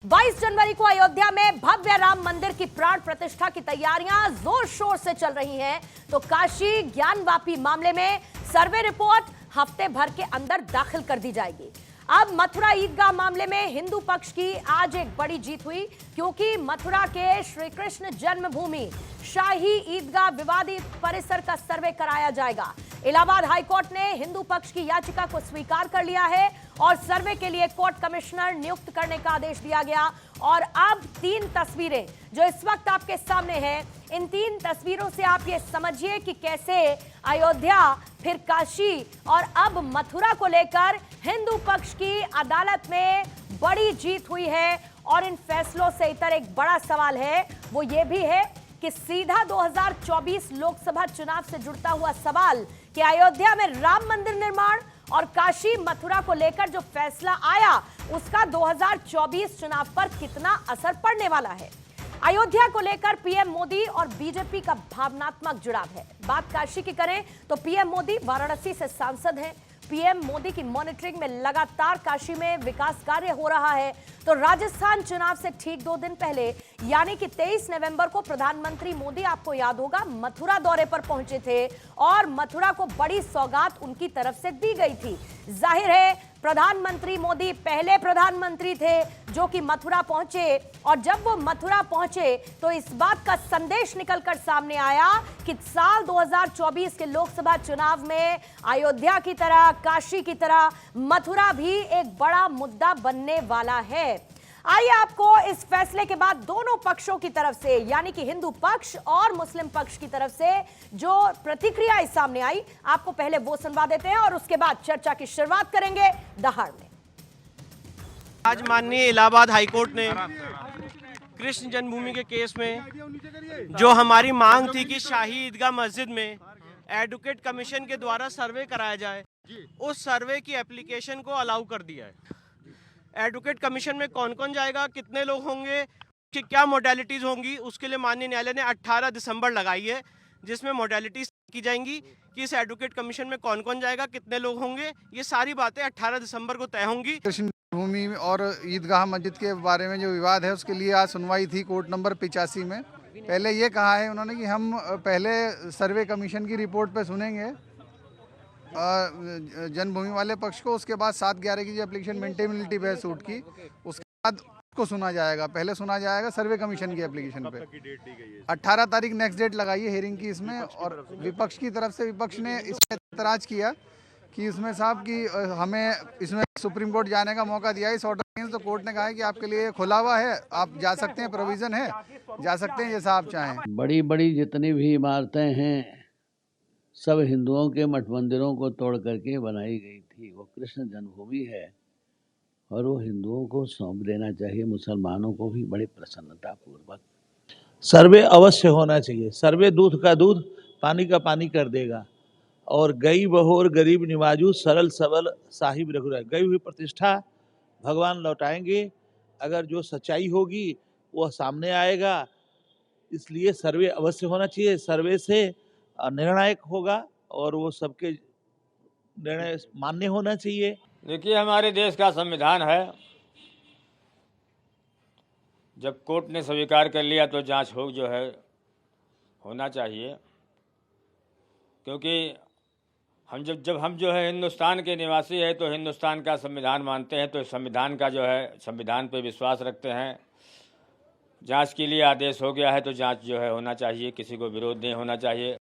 22 जनवरी को अयोध्या में भव्य राम मंदिर की प्राण प्रतिष्ठा की तैयारियां जोर शोर से चल रही हैं, तो काशी ज्ञानवापी मामले में सर्वे रिपोर्ट हफ्ते भर के अंदर दाखिल कर दी जाएगी। अब मथुरा ईदगाह मामले में हिंदू पक्ष की आज एक बड़ी जीत हुई, क्योंकि मथुरा के श्री कृष्ण जन्मभूमि शाही ईदगाह विवादित परिसर का सर्वे कराया जाएगा। इलाहाबाद हाईकोर्ट ने हिंदू पक्ष की याचिका को स्वीकार कर लिया है और सर्वे के लिए कोर्ट कमिश्नर नियुक्त करने का आदेश दिया गया। और अब 3 तस्वीरें जो इस वक्त आपके सामने हैं, इन 3 तस्वीरों से आप ये समझिए कि कैसे अयोध्या, फिर काशी और अब मथुरा को लेकर हिंदू पक्ष की अदालत में बड़ी जीत हुई है। और इन फैसलों से इतर एक बड़ा सवाल है, वो ये भी है कि सीधा 2024 लोकसभा चुनाव से जुड़ता हुआ सवाल कि अयोध्या में राम मंदिर निर्माण और काशी मथुरा को लेकर जो फैसला आया उसका 2024 चुनाव पर कितना असर पड़ने वाला है। अयोध्या को लेकर पीएम मोदी और बीजेपी का भावनात्मक जुड़ाव है। बात काशी की करें तो पीएम मोदी वाराणसी से सांसद हैं। पीएम मोदी की मॉनिटरिंग में लगातार काशी में विकास कार्य हो रहा है। तो राजस्थान चुनाव से ठीक 2 दिन पहले यानी कि 23 नवंबर को प्रधानमंत्री मोदी, आपको याद होगा, मथुरा दौरे पर पहुंचे थे और मथुरा को बड़ी सौगात उनकी तरफ से दी गई थी। जाहिर है प्रधानमंत्री मोदी पहले प्रधानमंत्री थे जो कि मथुरा पहुंचे, और जब वो मथुरा पहुंचे तो इस बात का संदेश निकलकर सामने आया कि साल 2024 के लोकसभा चुनाव में अयोध्या की तरह, काशी की तरह मथुरा भी एक बड़ा मुद्दा बनने वाला है। आइए आपको इस फैसले के बाद दोनों पक्षों की तरफ से, यानी कि हिंदू पक्ष और मुस्लिम पक्ष की तरफ से जो प्रतिक्रिया इस सामने आई, आपको पहले वो सुनवा देते हैं और उसके बाद चर्चा की शुरुआत करेंगे दहाड़ में। आज माननीय इलाहाबाद हाईकोर्ट ने कृष्ण जन्मभूमि के केस में जो हमारी मांग थी कि शाही ईदगाह मस्जिद में एडवोकेट कमीशन के द्वारा सर्वे कराया जाए, उस सर्वे की एप्लीकेशन को अलाउ कर दिया है। एडवोकेट कमीशन में कौन कौन जाएगा, कितने लोग होंगे, कि क्या मोडेलिटीज होंगी, उसके लिए माननीय न्यायालय ने 18 दिसंबर लगाई है, जिसमें मोडेलिटीज की जाएंगी कि इस एडवोकेट कमीशन में कौन कौन जाएगा, कितने लोग होंगे। ये सारी बातें 18 दिसंबर को तय होंगी। कृष्ण भूमि और ईदगाह मस्जिद के बारे में जो विवाद है उसके लिए आज सुनवाई थी कोर्ट नंबर 85 में। पहले ये कहा है उन्होंने कि हम पहले सर्वे कमीशन की रिपोर्ट पे सुनेंगे जन्मभूमि वाले पक्ष को, उसके बाद 7/11 की जो एप्लीकेशन मेंटेनेबिलिटी है सूट की, उसके बाद को सुना जाएगा। पहले सुना जाएगा सर्वे कमीशन की एप्लीकेशन पे। 18 तारीख नेक्स्ट डेट लगाई है हियरिंग की इसमें। और विपक्ष की तरफ से विपक्ष ने इसमें एतराज किया कि इसमें साहब कि हमें इसमें सुप्रीम कोर्ट जाने का मौका दिया इस ऑर्डर में, तो कोर्ट ने कहा है कि आपके लिए खुला हुआ है, आप जा सकते हैं, प्रोविजन है, जा सकते हैं जैसा आप चाहें। बड़ी बड़ी जितनी भी इमारतें हैं सब हिंदुओं के मठ मंदिरों को तोड़ करके बनाई गई थी। वो कृष्ण जन्मभूमि है और वो हिंदुओं को सौंप देना चाहिए, मुसलमानों को भी बड़े प्रसन्नता पूर्वक। सर्वे अवश्य होना चाहिए। सर्वे दूध का दूध, पानी का पानी कर देगा। और गई बहोर गरीब निवाजू, सरल सबल साहिब रघुराय। गई हुई प्रतिष्ठा भगवान लौटाएंगे। अगर जो सच्चाई होगी वो सामने आएगा, इसलिए सर्वे अवश्य होना चाहिए। सर्वे से निर्णायक होगा और वो सबके निर्णय मान्य होना चाहिए। देखिए, हमारे देश का संविधान है, जब कोर्ट ने स्वीकार कर लिया तो जांच हो जो है होना चाहिए। क्योंकि हम जब हम जो है हिंदुस्तान के निवासी है तो हिंदुस्तान का संविधान मानते हैं, तो संविधान का जो है संविधान पे विश्वास रखते हैं। जांच के लिए आदेश हो गया है तो जांच जो है होना चाहिए, किसी को विरोध नहीं होना चाहिए।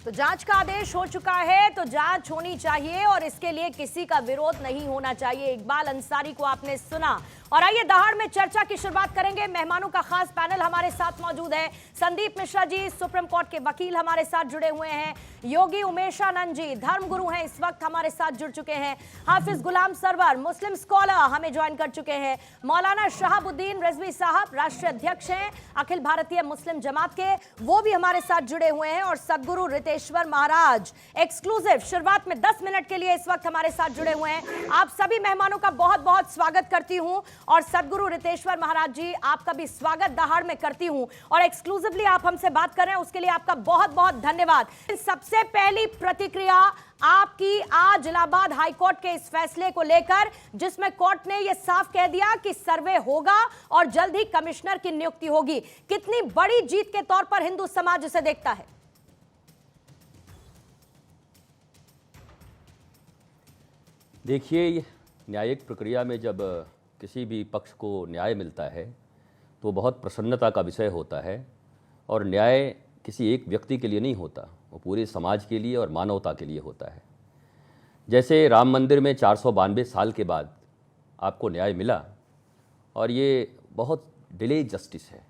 तो जांच का आदेश हो चुका है तो जांच होनी चाहिए और इसके लिए किसी का विरोध नहीं होना चाहिए। इकबाल अंसारी को आपने सुना। और आइए दहाड़ में चर्चा की शुरुआत करेंगे। मेहमानों का खास पैनल हमारे साथ मौजूद है। संदीप मिश्रा जी सुप्रीम कोर्ट के वकील हमारे साथ जुड़े हुए हैं। योगी उमेशानंद जी धर्मगुरु हैं, इस वक्त हमारे साथ जुड़ चुके हैं। हाफिज गुलाम सरवर मुस्लिम स्कॉलर हमें ज्वाइन कर चुके हैं। मौलाना शहाबुद्दीन रिजवी साहब राष्ट्रीय अध्यक्ष हैं अखिल भारतीय मुस्लिम जमात के, वो भी हमारे साथ जुड़े हुए हैं। और सदगुरु रितेश रितेश्वर महाराज एक्सक्लूसिव शुरुआत में 10 मिनट के लिए इस वक्त हमारे साथ जुड़े हुए हैं। आप सभी मेहमानों का बहुत बहुत स्वागत करती हूं और सदगुरु रितेश्वर महाराज जी आपका भी स्वागत दहाड़ में करती हूं और एक्सक्लूसिवली आप हमसे बात कर रहे हैं उसके लिए आपका बहुत बहुत धन्यवाद। सबसे पहली प्रतिक्रिया आपकी आज इलाहाबाद हाईकोर्ट के इस फैसले को लेकर, जिसमें कोर्ट ने यह साफ कह दिया कि सर्वे होगा और जल्द ही कमिश्नर की नियुक्ति होगी, कितनी बड़ी जीत के तौर पर हिंदू समाज इसे देखता है? देखिए, न्यायिक प्रक्रिया में जब किसी भी पक्ष को न्याय मिलता है तो बहुत प्रसन्नता का विषय होता है और न्याय किसी एक व्यक्ति के लिए नहीं होता, वो पूरे समाज के लिए और मानवता के लिए होता है। जैसे राम मंदिर में 492 साल के बाद आपको न्याय मिला और ये बहुत डिले जस्टिस है।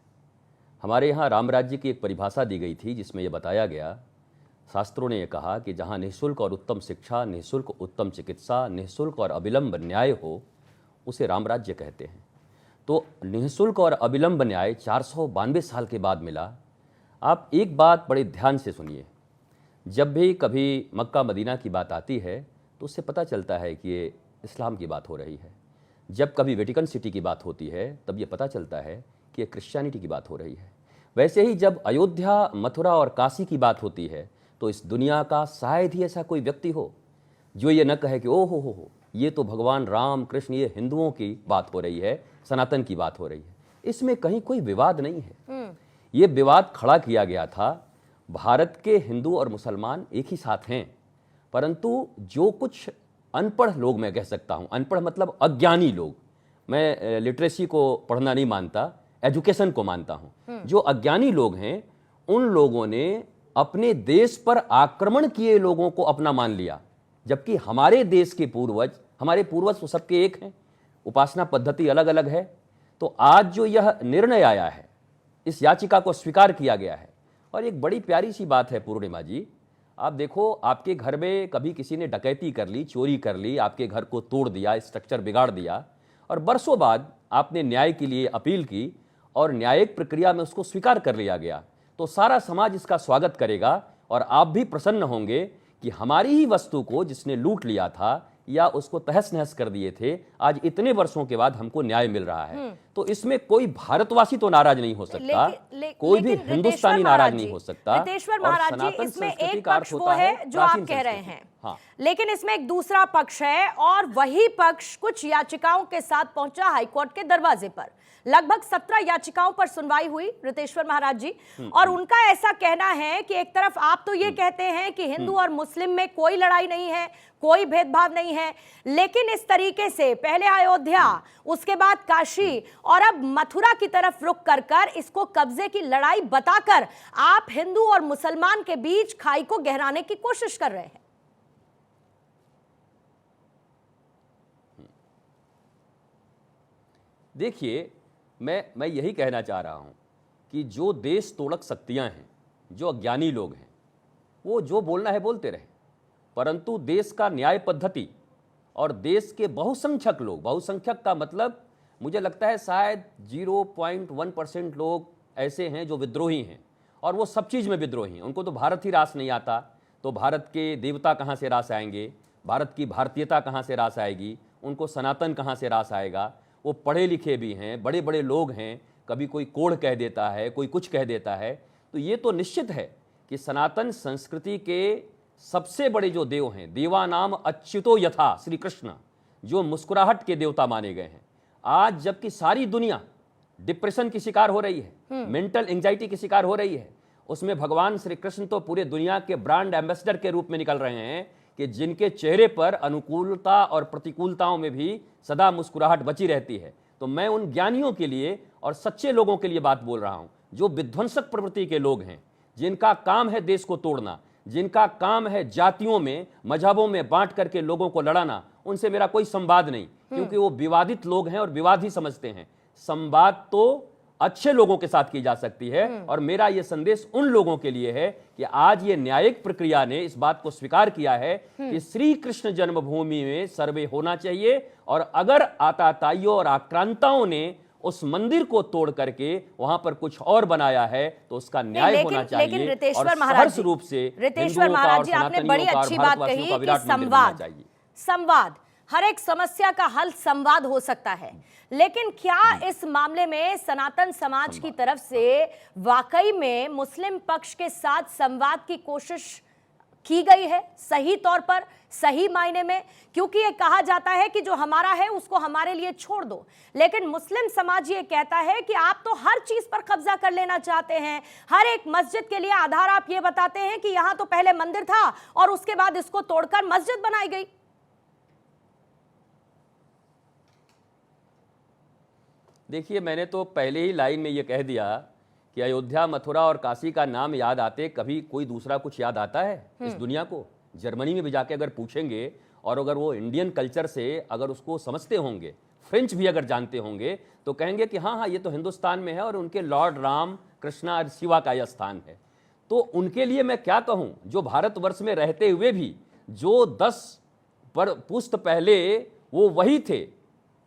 हमारे यहाँ राम राज्य की एक परिभाषा दी गई थी जिसमें यह बताया गया, शास्त्रों ने यह कहा कि जहाँ निःशुल्क और उत्तम शिक्षा, निःशुल्क उत्तम चिकित्सा, निःशुल्क और अविलंब न्याय हो, उसे राम राज्य कहते हैं। तो निःशुल्क और अविलंब न्याय 492 साल के बाद मिला। आप एक बात बड़े ध्यान से सुनिए, जब भी कभी मक्का मदीना की बात आती है तो उससे पता चलता है कि ये इस्लाम की बात हो रही है। जब कभी वेटिकन सिटी की बात होती है तब ये पता चलता है कि ये क्रिश्चियनिटी की बात हो रही है। वैसे ही जब अयोध्या, मथुरा और काशी की बात होती है तो इस दुनिया का शायद ही ऐसा कोई व्यक्ति हो जो ये न कहे कि ओ हो ये तो भगवान राम कृष्ण, ये हिंदुओं की बात हो रही है, सनातन की बात हो रही है। इसमें कहीं कोई विवाद नहीं है। ये विवाद खड़ा किया गया था, भारत के हिंदू और मुसलमान एक ही साथ हैं, परंतु जो कुछ अनपढ़ लोग, मैं कह सकता हूं अनपढ़ मतलब अज्ञानी लोग, मैं लिटरेसी को पढ़ना नहीं मानता, एजुकेशन को मानता हूं, जो अज्ञानी लोग हैं उन लोगों ने अपने देश पर आक्रमण किए लोगों को अपना मान लिया, जबकि हमारे देश के पूर्वज, हमारे पूर्वज तो सबके एक हैं, उपासना पद्धति अलग अलग है। तो आज जो यह निर्णय आया है, इस याचिका को स्वीकार किया गया है। और एक बड़ी प्यारी सी बात है पूर्णिमा जी, आप देखो, आपके घर में कभी किसी ने डकैती कर ली, चोरी कर ली, आपके घर को तोड़ दिया, स्ट्रक्चर बिगाड़ दिया, और बरसों बाद आपने न्याय के लिए अपील की और न्यायिक प्रक्रिया में उसको स्वीकार कर लिया गया, तो सारा समाज इसका स्वागत करेगा और आप भी प्रसन्न होंगे कि हमारी ही वस्तु को जिसने लूट लिया था या उसको तहस नहस कर दिए थे, आज इतने वर्षों के बाद हमको न्याय मिल रहा है। तो इसमें कोई भारतवासी तो नाराज नहीं हो सकता, कोई भी हिंदुस्तानी नाराज नहीं हो सकता। रितेश्वर महाराज जी, इसमें एक पक्ष वो है जो आप कह रहे हैं, हाँ, लेकिन इसमें एक दूसरा पक्ष है और वही पक्ष कुछ याचिकाओं के साथ पहुंचा हाईकोर्ट के दरवाजे पर। लगभग 17 याचिकाओं पर सुनवाई हुई रितेश्वर महाराज जी, और उनका ऐसा कहना है कि एक तरफ आप तो ये कहते हैं कि हिंदू और मुस्लिम में कोई लड़ाई नहीं है, कोई भेदभाव नहीं है, लेकिन इस तरीके से पहले अयोध्या, उसके बाद काशी और अब मथुरा की तरफ रुख कर कर इसको कब्जे की लड़ाई बताकर आप हिंदू और मुसलमान के बीच खाई को गहराने की कोशिश कर रहे हैं। देखिए, मैं यही कहना चाह रहा हूं कि जो देश तोड़क शक्तियां हैं, जो अज्ञानी लोग हैं, वो जो बोलना है बोलते रहे, परंतु देश का न्याय पद्धति और देश के बहुसंख्यक लोग, बहुसंख्यक का मतलब मुझे लगता है शायद 0.1% लोग ऐसे हैं जो विद्रोही हैं, और वो सब चीज़ में विद्रोही हैं। उनको तो भारत ही रास नहीं आता, तो भारत के देवता कहाँ से रास आएंगे, भारत की भारतीयता कहाँ से रास आएगी, उनको सनातन कहाँ से रास आएगा। वो पढ़े लिखे भी हैं, बड़े बड़े लोग हैं, कभी कोई कोढ़ कह देता है, कोई कुछ कह देता है। तो ये तो निश्चित है कि सनातन संस्कृति के सबसे बड़े जो देव हैं, देवानाम अच्युतो यथा, श्री कृष्ण, जो मुस्कुराहट के देवता माने गए हैं, आज जबकि सारी दुनिया डिप्रेशन की शिकार हो रही है, मेंटल एंजाइटी की शिकार हो रही है, उसमें भगवान श्री कृष्ण तो पूरे दुनिया के ब्रांड एम्बेसडर के रूप में निकल रहे हैं कि जिनके चेहरे पर अनुकूलता और प्रतिकूलताओं में भी सदा मुस्कुराहट बची रहती है। तो मैं उन ज्ञानियों के लिए और सच्चे लोगों के लिए बात बोल रहा हूं, जो विध्वंसक प्रवृत्ति के लोग हैं, जिनका काम है देश को तोड़ना, जिनका काम है जातियों में, मजहबों में बांट करके लोगों को लड़ाना, उनसे मेरा कोई संवाद नहीं, क्योंकि वो विवादित लोग हैं और विवाद ही समझते हैं। संवाद तो अच्छे लोगों के साथ की जा सकती है, और मेरा यह संदेश उन लोगों के लिए है कि आज ये न्यायिक प्रक्रिया ने इस बात को स्वीकार किया है कि श्री कृष्ण जन्मभूमि में सर्वे होना चाहिए, और अगर आताताइयों और आक्रांताओं ने उस मंदिर को तोड़ करके वहां पर कुछ और बनाया है तो उसका न्याय होना चाहिए। लेकिन रितेश्वर और महाराज सहर्ष रूप से रितेश्वर महाराज जी, आपने बड़ी अच्छी बात कही कि संवाद हर एक समस्या का हल संवाद हो सकता है, लेकिन क्या इस मामले में सनातन समाज की तरफ से वाकई में मुस्लिम पक्ष के साथ संवाद की कोशिश की गई है सही तौर पर, सही मायने में? क्योंकि ये कहा जाता है कि जो हमारा है उसको हमारे लिए छोड़ दो, लेकिन मुस्लिम समाज ये कहता है कि आप तो हर चीज पर कब्जा कर लेना चाहते हैं। हर एक मस्जिद के लिए आधार आप ये बताते हैं कि यहां तो पहले मंदिर था और उसके बाद इसको तोड़कर मस्जिद बनाई गई। देखिए, मैंने तो पहले ही लाइन में ये कह दिया कि अयोध्या, मथुरा और काशी का नाम याद आते कभी कोई दूसरा कुछ याद आता है इस दुनिया को? जर्मनी में भी जाके अगर पूछेंगे और अगर वो इंडियन कल्चर से अगर उसको समझते होंगे, फ्रेंच भी अगर जानते होंगे, तो कहेंगे कि हाँ हाँ ये तो हिंदुस्तान में है और उनके लॉर्ड राम, कृष्णा और शिवा का यह स्थान है। तो उनके लिए मैं क्या कहूँ, जो भारतवर्ष में रहते हुए भी जो 10 पुश्त पहले वो वही थे,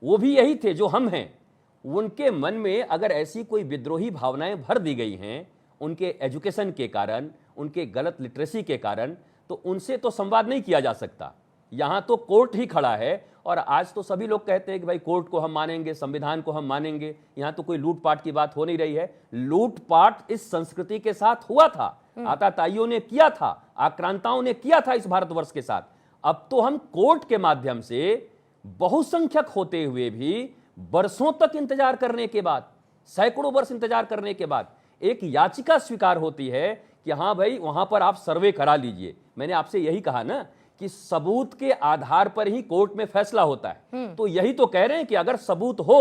वो भी यही थे जो हम हैं, उनके मन में अगर ऐसी कोई विद्रोही भावनाएं भर दी गई हैं उनके एजुकेशन के कारण, उनके गलत लिटरेसी के कारण, तो उनसे तो संवाद नहीं किया जा सकता। यहाँ तो कोर्ट ही खड़ा है और आज तो सभी लोग कहते हैं कि भाई कोर्ट को हम मानेंगे, संविधान को हम मानेंगे। यहाँ तो कोई लूटपाट की बात हो नहीं रही है। लूटपाट इस संस्कृति के साथ हुआ था, आताताइयों ने किया था, आक्रांताओं ने किया था इस भारतवर्ष के साथ। अब तो हम कोर्ट के माध्यम से बहुसंख्यक होते हुए भी वर्षों तक इंतजार करने के बाद, सैकड़ों वर्ष इंतजार करने के बाद एक याचिका स्वीकार होती है कि हाँ भाई वहां पर आप सर्वे करा लीजिए। मैंने आपसे यही कहा ना कि सबूत के आधार पर ही कोर्ट में फैसला होता है। तो यही तो कह रहे हैं कि अगर सबूत हो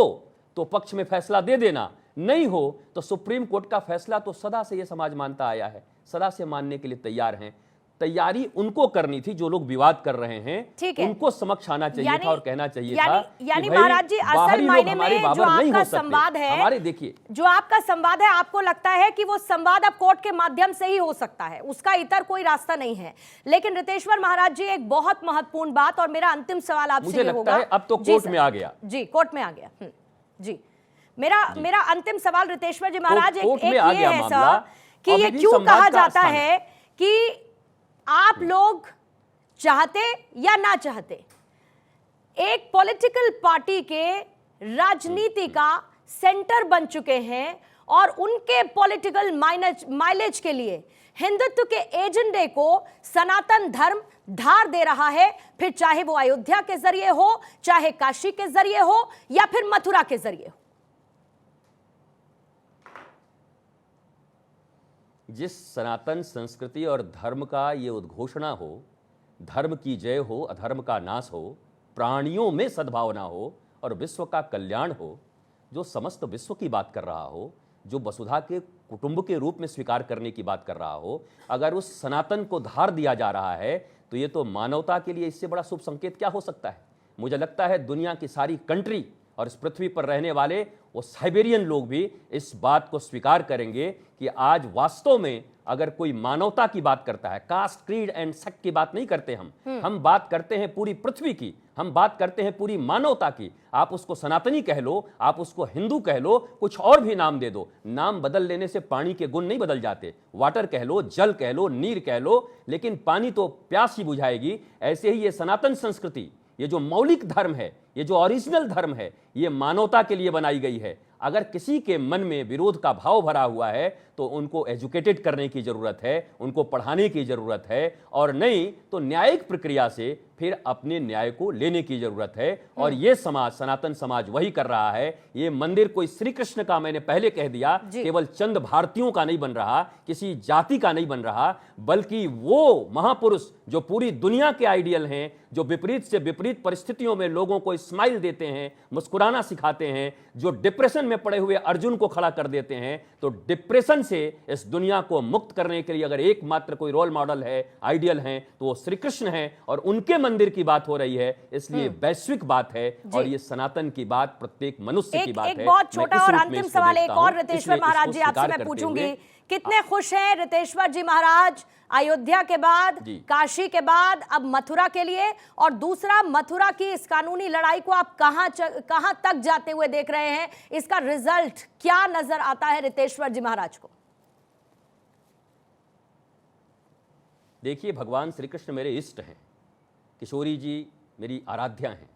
तो पक्ष में फैसला दे देना, नहीं हो तो सुप्रीम कोर्ट का फैसला तो सदा से यह समाज मानता आया है, सदा से मानने के लिए तैयार हैं। तैयारी उनको करनी थी, जो लोग विवाद कर रहे हैं उनको समक्ष आना चाहिए था और कहना चाहिए था यानी महाराज जी, असल मायने में जो आपका संवाद है, हमारे देखिए जो आपका संवाद है, आपको लगता है कि वो संवाद अब कोर्ट के माध्यम से ही हो सकता है, उसका इतर कोई रास्ता नहीं है। लेकिन रितेश्वर महाराज जी, एक बहुत महत्वपूर्ण बात, और मेरा अंतिम सवाल आपसे ये होगा, अब तो कोर्ट में आ गया जी, कोर्ट में आ गया जी। मेरा अंतिम सवाल रितेश्वर जी महाराज एक ये है सर कि ये क्यों कहा जाता है कि आप लोग चाहते या ना चाहते एक पॉलिटिकल पार्टी के राजनीति का सेंटर बन चुके हैं और उनके पॉलिटिकल माइलेज के लिए हिंदुत्व के एजेंडे को सनातन धर्म धार दे रहा है, फिर चाहे वो अयोध्या के जरिए हो, चाहे काशी के जरिए हो या फिर मथुरा के जरिए हो। जिस सनातन संस्कृति और धर्म का ये उद्घोषणा हो, धर्म की जय हो, अधर्म का नाश हो, प्राणियों में सद्भावना हो और विश्व का कल्याण हो, जो समस्त विश्व की बात कर रहा हो, जो वसुधा के कुटुंब के रूप में स्वीकार करने की बात कर रहा हो, अगर उस सनातन को धार दिया जा रहा है तो ये तो मानवता के लिए इससे बड़ा शुभ संकेत क्या हो सकता है। मुझे लगता है दुनिया की सारी कंट्री और इस पृथ्वी पर रहने वाले वो साइबेरियन लोग भी इस बात को स्वीकार करेंगे कि आज वास्तव में अगर कोई मानवता की बात करता है, कास्ट, क्रीड एंड सेक्ट की बात नहीं करते हम बात करते हैं पूरी पृथ्वी की, हम बात करते हैं पूरी मानवता की। आप उसको सनातनी कह लो, आप उसको हिंदू कह लो, कुछ और भी नाम दे दो, नाम बदल लेने से पानी के गुण नहीं बदल जाते। वाटर कह लो, जल कह लो, नीर कह लो, लेकिन पानी तो प्यास ही बुझाएगी। ऐसे ही ये सनातन संस्कृति, ये जो मौलिक धर्म है, ये जो ओरिजिनल धर्म है, ये मानवता के लिए बनाई गई है। अगर किसी के मन में विरोध का भाव भरा हुआ है तो उनको एजुकेटेड करने की जरूरत है, उनको पढ़ाने की जरूरत है, और नहीं तो न्यायिक प्रक्रिया से फिर अपने न्याय को लेने की जरूरत है। और ये समाज, सनातन समाज वही कर रहा है। ये मंदिर कोई श्री कृष्ण का, मैंने पहले कह दिया, केवल चंद भारतीयों का नहीं बन रहा, किसी जाति का नहीं बन रहा, बल्कि वो महापुरुष जो पूरी दुनिया के आइडियल हैं, जो विपरीत से विपरीत परिस्थितियों में लोगों को स्माइल देते हैं, मुस्कुराना सिखाते हैं, जो डिप्रेशन में पड़े हुए अर्जुन को खड़ा कर देते हैं, तो डिप्रेशन से इस दुनिया को मुक्त करने के लिए अगर एकमात्र कोई रोल मॉडल है, आइडियल है, तो वो श्री कृष्ण है और उनके मंदिर की बात हो रही है। इसलिए वैश्विक बात है और ये सनातन की बात, प्रत्येक मनुष्य की बात एक है। बहुत मैं छोटा इस और रूप में अंतिम इसको सवाल एक देखता और हूं। रितेश्वर इसलिए महाराज इसको जी आपसे स्वीकार मैं करते पूछूंगी, हुए कितने खुश हैं रितेश्वर जी महाराज अयोध्या के बाद, जी। काशी के बाद, अब मथुरा के लिए? और दूसरा, मथुरा की इस कानूनी लड़ाई को आप कहां तक जाते हुए देख रहे हैं? इसका रिजल्ट क्या नजर आता है रितेश्वर जी महाराज को? देखिए, भगवान श्री कृष्ण मेरे इष्ट हैं, किशोरी जी मेरी आराध्या हैं।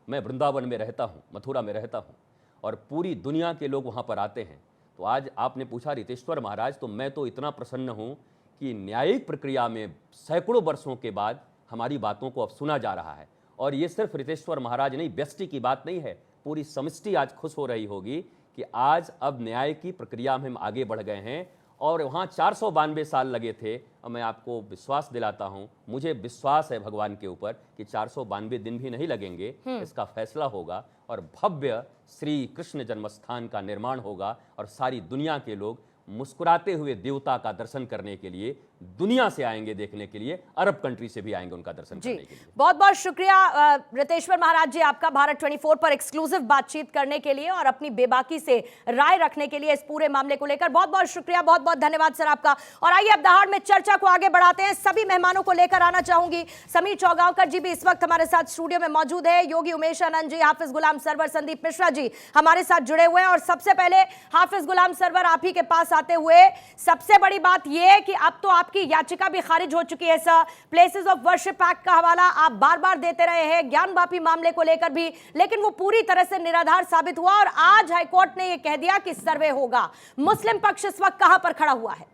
मैं वृंदावन में रहता हूँ, मथुरा में रहता हूँ और पूरी दुनिया के लोग वहाँ पर आते हैं। तो आज आपने पूछा रितेश्वर महाराज, तो मैं तो इतना प्रसन्न हूँ कि न्यायिक प्रक्रिया में सैकड़ों वर्षों के बाद हमारी बातों को अब सुना जा रहा है। और ये सिर्फ रितेश्वर महाराज नहीं, व्यष्टि की बात नहीं है, पूरी समष्टि आज खुश हो रही होगी कि आज अब न्याय की प्रक्रिया में हम आगे बढ़ गए हैं। और वहाँ 492 साल लगे थे, और मैं आपको विश्वास दिलाता हूँ, मुझे विश्वास है भगवान के ऊपर कि 492 दिन भी नहीं लगेंगे, इसका फैसला होगा और भव्य श्री कृष्ण जन्मस्थान का निर्माण होगा और सारी दुनिया के लोग मुस्कुराते हुए देवता का दर्शन करने के लिए दुनिया से आएंगे, देखने के लिए अरब कंट्री से भी आएंगे उनका दर्शन करने के लिए। बहुत बहुत शुक्रिया रितेश्वर महाराज जी आपका, भारत 24 पर एक्सक्लूसिव बातचीत करने के लिए और अपनी बेबाकी से राय रखने के लिए इस पूरे मामले को लेकर। बहुत बहुत शुक्रिया, बहुत बहुत धन्यवाद सर आपका। और आइए अब दहाड़ में चर्चा को आगे बढ़ाते हैं। सभी मेहमानों को लेकर आना चाहूंगी। समीर चौगांवकर जी भी इस वक्त हमारे साथ स्टूडियो में मौजूद है, योगी उमेश आनंद जी, हाफिज गुलाम सरवर, संदीप मिश्रा जी हमारे साथ जुड़े हुए हैं। और सबसे पहले हाफिज गुलाम सरवर, आप ही के पास आते हुए, सबसे बड़ी बात यह है कि अब तो आपकी याचिका भी खारिज हो चुकी है sir. Places of worship act का हवाला आप बार बार देते रहे हैं, ज्ञानवापी मामले को लेकर भी, लेकिन वो पूरी तरह से निराधार साबित हुआ और आज हाईकोर्ट ने यह कह दिया कि सर्वे होगा। मुस्लिम पक्ष इस वक्त कहां पर खड़ा हुआ है?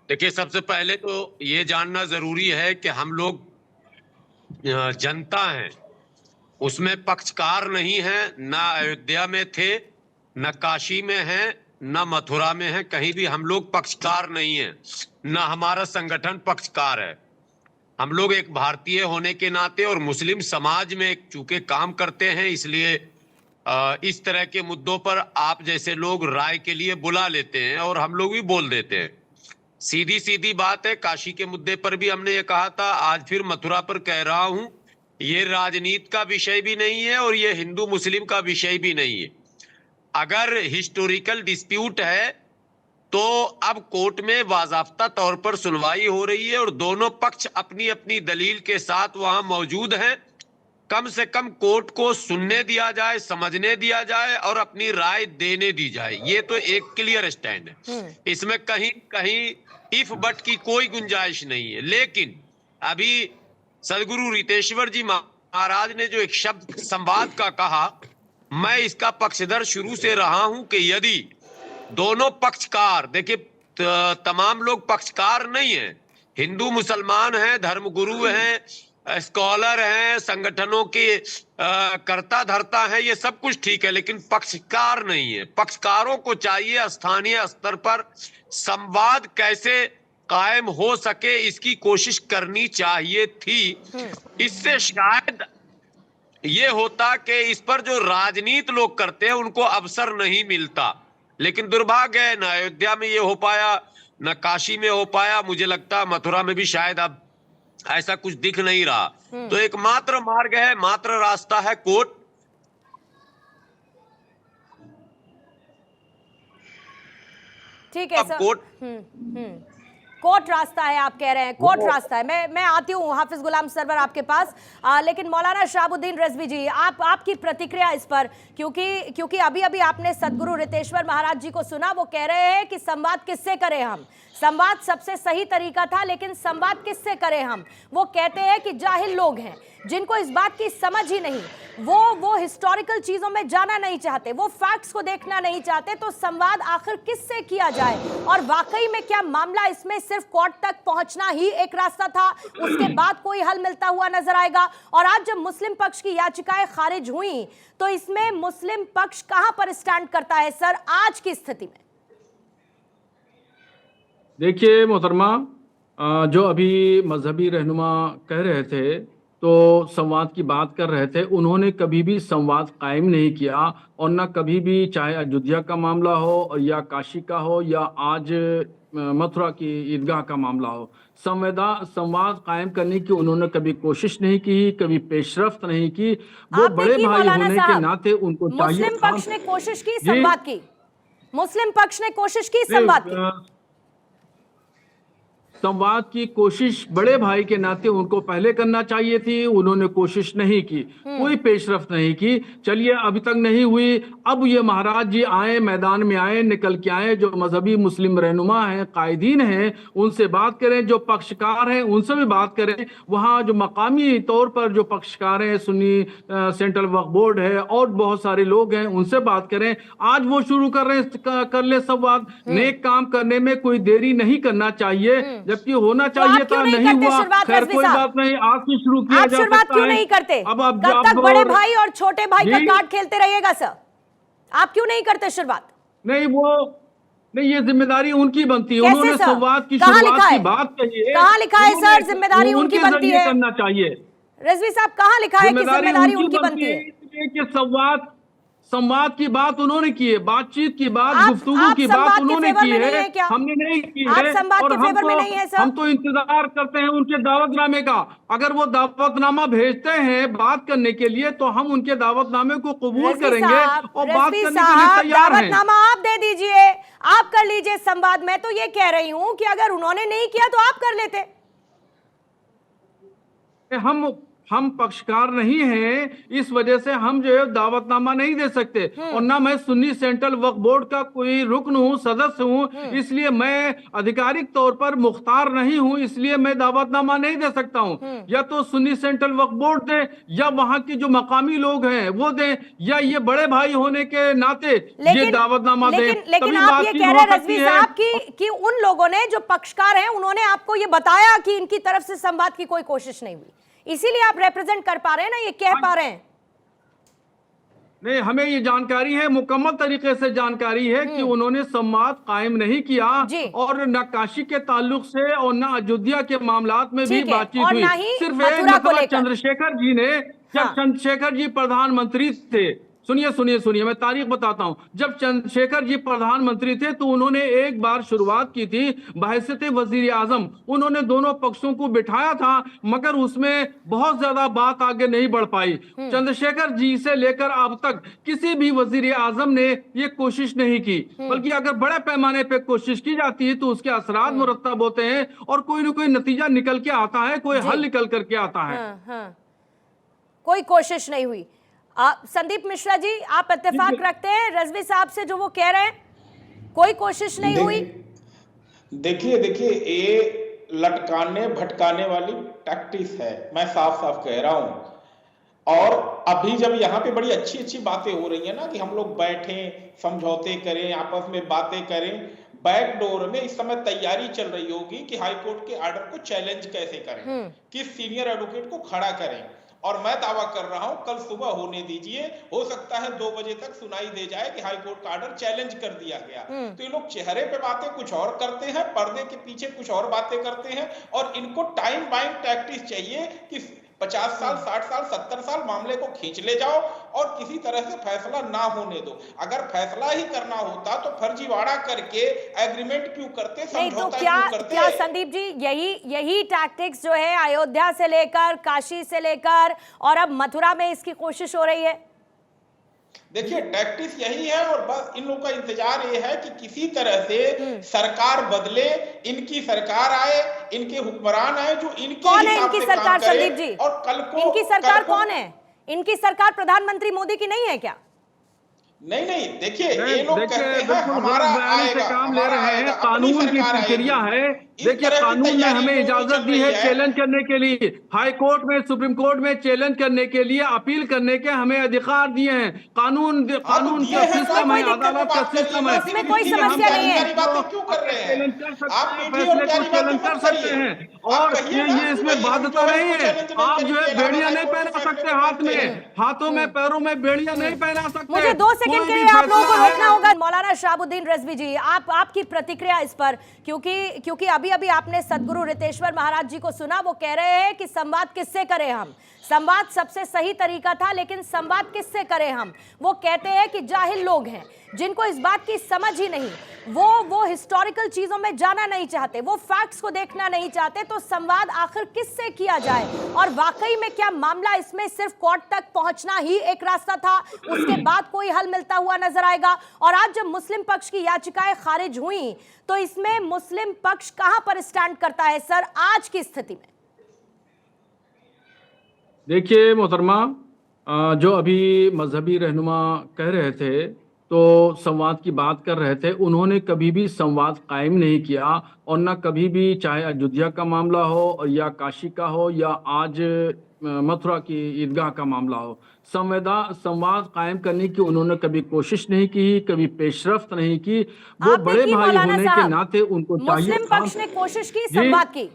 देखिए, सबसे पहले तो ये जानना जरूरी है कि हम लोग जनता हैं, उसमें पक्षकार नहीं है। ना अयोध्या में थे, न काशी में हैं, न मथुरा में हैं, कहीं भी हम लोग पक्षकार नहीं हैं, न हमारा संगठन पक्षकार है। हम लोग एक भारतीय होने के नाते और मुस्लिम समाज में चूंकि काम करते हैं, इसलिए इस तरह के मुद्दों पर आप जैसे लोग राय के लिए बुला लेते हैं और हम लोग भी बोल देते हैं। सीधी सीधी बात है, काशी के मुद्दे पर भी हमने ये कहा था, आज फिर मथुरा पर कह रहा हूं, ये राजनीति का विषय भी नहीं है और ये हिंदू मुस्लिम का विषय भी नहीं है। अगर हिस्टोरिकल डिस्प्यूट है तो अब कोर्ट में बाज़ाब्ता तौर पर सुनवाई हो रही है और दोनों पक्ष अपनी अपनी दलील के साथ वहां मौजूद हैं। कम से कम कोर्ट को सुनने दिया जाए, समझने दिया जाए और अपनी राय देने दी जाए। ये तो एक क्लियर स्टैंड है, इसमें कहीं कहीं इफ बट की कोई गुंजाइश नहीं है। लेकिन अभी सदगुरु रितेश्वर जी महाराज ने जो एक शब्द संवाद का कहा, मैं इसका पक्षधर शुरू से रहा हूं कि यदि दोनों पक्षकार, देखिए तमाम लोग पक्षकार नहीं हैं, हिंदू मुसलमान हैं, धर्मगुरु हैं, स्कॉलर हैं, संगठनों के कर्ता धर्ता हैं, ये सब कुछ ठीक है, लेकिन पक्षकार नहीं है। पक्षकारों को चाहिए स्थानीय स्तर पर संवाद कैसे कायम हो सके, इसकी कोशिश करनी चाहिए थी। इससे शायद ये होता कि इस पर जो राजनीति लोग करते हैं उनको अवसर नहीं मिलता। लेकिन दुर्भाग्य है, न अयोध्या में ये हो पाया, न काशी में हो पाया। मुझे लगता मथुरा में भी शायद अब ऐसा कुछ दिख नहीं रहा। तो एक मात्र मार्ग है, मात्र रास्ता है कोर्ट। ठीक है सर, कोर्ट रास्ता है आप कह रहे हैं, कोर्ट रास्ता है। मैं आती हूँ हाफिज गुलाम सरवर आपके पास, लेकिन मौलाना शहाबुद्दीन रिजवी जी, आपकी प्रतिक्रिया इस पर, क्योंकि अभी अभी आपने सदगुरु रितेश्वर महाराज जी को सुना, वो कह रहे हैं कि संवाद किससे करें हम, संवाद सबसे सही तरीका था, लेकिन संवाद किससे करें हम। वो कहते हैं कि जाहिल लोग हैं, जिनको इस बात की समझ ही नहीं, वो हिस्टोरिकल चीजों में जाना नहीं चाहते, वो फैक्ट्स को देखना नहीं चाहते, तो संवाद आखिर किससे किया जाए। और वाकई में क्या मामला इसमें सिर्फ कोर्ट तक पहुंचना ही एक रास्ता था, उसके बाद कोई हल मिलता हुआ नजर आएगा? और आज जब मुस्लिम पक्ष की याचिकाएं खारिज हुई, तो इसमें मुस्लिम पक्ष कहां पर स्टैंड करता है सर आज की स्थिति में? देखिए मोहतरमा, जो अभी मजहबी रहनुमा कह रहे थे तो संवाद की बात कर रहे थे। उन्होंने कभी भी संवाद कायम नहीं किया और न कभी भी, चाहे अयोध्या का मामला हो या काशी का हो या आज मथुरा की ईदगाह का मामला हो, संवाद कायम करने की उन्होंने कभी कोशिश नहीं की, कभी पेशरफ्त नहीं की। वो आपने बड़े की भाई मौलाना होने के साहब? नाते उनको चाहिए मुस्लिम था। पक्ष ने कोशिश की जी। संवाद की, मुस्लिम पक्ष ने कोशिश की संवाद की। संवाद की कोशिश बड़े भाई के नाते उनको पहले करना चाहिए थी, उन्होंने कोशिश नहीं की, कोई पेशरफ्त नहीं की। चलिए, अभी तक नहीं हुई, अब ये महाराज जी आए, मैदान में आए, निकल के आए, जो मजहबी मुस्लिम रहनुमा हैं, कायदीन हैं, उनसे बात करें, जो पक्षकार हैं उनसे भी बात करें। वहाँ जो मकामी तौर पर जो पक्षकार हैं, सुन्नी सेंट्रल वक्फ बोर्ड है और बहुत सारे लोग हैं, उनसे बात करें। आज वो शुरू कर रहे हैं, कर ले संवाद। नेक काम करने में कोई देरी नहीं करना चाहिए, जबकि होना चाहिए था, नहीं हुआ। खैर, कोई बात नहीं, आज से शुरू किया जा सकता है। शुरुआत क्यों नहीं करते? कब तक बड़े भाई और छोटे भाई का कार्ड खेलते रहिएगा सर? आप क्यों नहीं करते शुरुआत? नहीं, ये जिम्मेदारी उनकी बनती है। उन्होंने संवाद की शुरुआत की बात कही है। कहाँ लिखा है सर जिम्मेदारी उनकी बनती है? करना चाहिए। रिजवी साहब, कहाँ लिखा है कि जिम्मेदारी उनकी बनती है? कि संवाद की बात उन्होंने की है, बातचीत की बात, गुफ्तगू की बात उन्होंने की है, हमने नहीं की है। और हम तो इंतजार करते हैं उनके दावतनामे का। अगर वो दावतनामा भेजते हैं बात करने के लिए, तो हम उनके दावतनामे को कबूल करेंगे और बात करने के लिए तैयार हैं। दावतनामा आप दे दीजिए, आप कर लीजिए संवाद। मैं तो ये कह रही हूं कि अगर उन्होंने नहीं किया तो आप कर लेते। हम पक्षकार नहीं हैं, इस वजह से हम जो है दावतनामा नहीं दे सकते। और ना मैं सुन्नी सेंट्रल वक्फ बोर्ड का कोई रुकन हूँ, सदस्य हूँ, इसलिए मैं आधिकारिक तौर पर मुख्तार नहीं हूँ, इसलिए मैं दावतनामा नहीं दे सकता हूँ। या तो सुन्नी सेंट्रल वक्फ बोर्ड दे, या वहाँ के जो मकामी लोग हैं वो दें, या ये बड़े भाई होने के नाते ये दावतनामा दें। लेकिन आप ये कह रहे हैं रजवी साहब कि उन लोगों ने, जो पक्षकार हैं, उन्होंने आपको ये बताया कि इनकी तरफ से संवाद की कोई कोशिश नहीं हुई, इसीलिए आप रिप्रेजेंट कर पा रहे हैं ना, ये कह पा रहे हैं। नहीं, हमें ये जानकारी है, मुकम्मल तरीके से जानकारी है कि उन्होंने संवाद कायम नहीं किया, और न काशी के ताल्लुक से और न अयोध्या के मामलात में भी बातचीत हुई। सिर्फ एक मतलब चंद्रशेखर जी ने, जब चंद्रशेखर जी प्रधानमंत्री थे, सुनिए, मैं तारीख बताता हूं। जब चंद्रशेखर जी प्रधानमंत्री थे तो उन्होंने एक बार शुरुआत की थी बहैसियत वजीर आजम। उन्होंने दोनों पक्षों को बिठाया था, मगर उसमें बहुत ज्यादा बात आगे नहीं बढ़ पाई। चंद्रशेखर जी से लेकर अब तक किसी भी वजीर आजम ने ये कोशिश नहीं की, बल्कि अगर बड़े पैमाने पे कोशिश की जाती है तो उसके असरात मुरत्तब होते हैं और कोई ना कोई नतीजा निकल के आता है, कोई हल निकल करके आता है। कोई कोशिश नहीं हुई। संदीप मिश्रा जी, आप इत्तेफाक रखते हैं रजवी साहब से जो वो कह रहे हैं, कोई कोशिश नहीं हुई? देखिए, ये लटकाने भटकाने वाली टैक्टिस है, मैं साफ साफ कह रहा हूं। और अभी जब यहाँ पे बड़ी अच्छी अच्छी बातें हो रही है ना, कि हम लोग बैठें, समझौते करें, आपस में बातें करें, बैकडोर में इस समय तैयारी चल रही होगी कि हाईकोर्ट के ऑर्डर को चैलेंज कैसे करें, किस सीनियर एडवोकेट को खड़ा करें। और मैं दावा कर रहा हूं, कल सुबह होने दीजिए, हो सकता है 2 बजे तक सुनाई दे जाए कि हाईकोर्ट का ऑर्डर चैलेंज कर दिया गया। तो ये लोग चेहरे पे बातें कुछ और करते हैं, पर्दे के पीछे कुछ और बातें करते हैं, और इनको टाइम बाइंग टैक्टिस चाहिए कि 50 साल, 60 साल, 70 साल मामले को खींच ले जाओ और किसी तरह से फैसला ना होने दो। अगर फैसला ही करना होता तो फर्जीवाड़ा करके एग्रीमेंट क्यों करते, समझौता क्यों करते? क्या संदीप जी, यही टैक्टिक्स जो है अयोध्या से लेकर, काशी से लेकर और अब मथुरा में इसकी कोशिश हो रही है? देखिए, टैक्टिस यही है, और बस इन लोगों का इंतजार ये है कि किसी तरह से सरकार बदले, इनकी सरकार आए, इनके हुक्मरान आए जो इनके हिसाब से काम करे। संदीप जी, और कल को इनकी सरकार कौन है? इनकी सरकार प्रधानमंत्री मोदी की नहीं है क्या? नहीं, देखिए, ये लोग कहते हैं हमारा आएगा, काम ले रहे हैं, कानून की प्रक्रिया है। देखिए, कानून ने हमें इजाजत दी है चैलेंज करने के लिए, हाई कोर्ट में, सुप्रीम कोर्ट में चैलेंज करने के लिए, अपील करने के हमें अधिकार दिए हैं। कानून का सिस्टम है, अदालत का सिस्टम है, इसमें कोई समस्या नहीं है। क्यों कर रहे हैं? आप फैसले को चैलेंज कर सकते हैं, और ये इसमें बाध्यता नहीं है। आप जो है बेड़ियां नहीं पहना सकते हाथ में, हाथों में, पैरों में बेड़ियां नहीं पहना सकते। मुझे 2 सेकंड के लिए आप लोगों को रोकना होगा। मौलाना शहाबुद्दीन रिजवी जी, आपकी प्रतिक्रिया इस पर, क्योंकि अभी अभी अभी आपने सदगुरु रितेश्वर महाराज जी को सुना, वो कह रहे हैं कि संवाद किससे करें हम, संवाद सबसे सही तरीका था, लेकिन संवाद किससे करें हम। वो कहते हैं कि जाहिल लोग हैं जिनको इस बात की समझ ही नहीं, वो हिस्टोरिकल चीजों में जाना नहीं चाहते, वो फैक्ट्स को देखना नहीं चाहते, तो संवाद आखिर किससे किया जाए। और वाकई में क्या मामला इसमें सिर्फ कोर्ट तक पहुंचना ही एक रास्ता था, उसके बाद कोई हल मिलता हुआ नजर आएगा। और आज जब मुस्लिम पक्ष की याचिकाएं खारिज हुई तो इसमें मुस्लिम पक्ष कहां पर स्टैंड करता है सर आज की स्थिति में? देखिए मोहतरमा, जो अभी मजहबी रहनुमा कह रहे थे तो संवाद की बात कर रहे थे, उन्होंने कभी भी संवाद कायम नहीं किया और न कभी भी, चाहे अयोध्या का मामला हो या काशी का हो या आज मथुरा की ईदगाह का मामला हो, संवाद कायम करने की उन्होंने कभी कोशिश नहीं की, कभी पेशरफ्त नहीं की। वो बड़े भाई होने के नाते उनको चाहिए। मुस्लिम पक्ष ने कोशिश की संवाद की,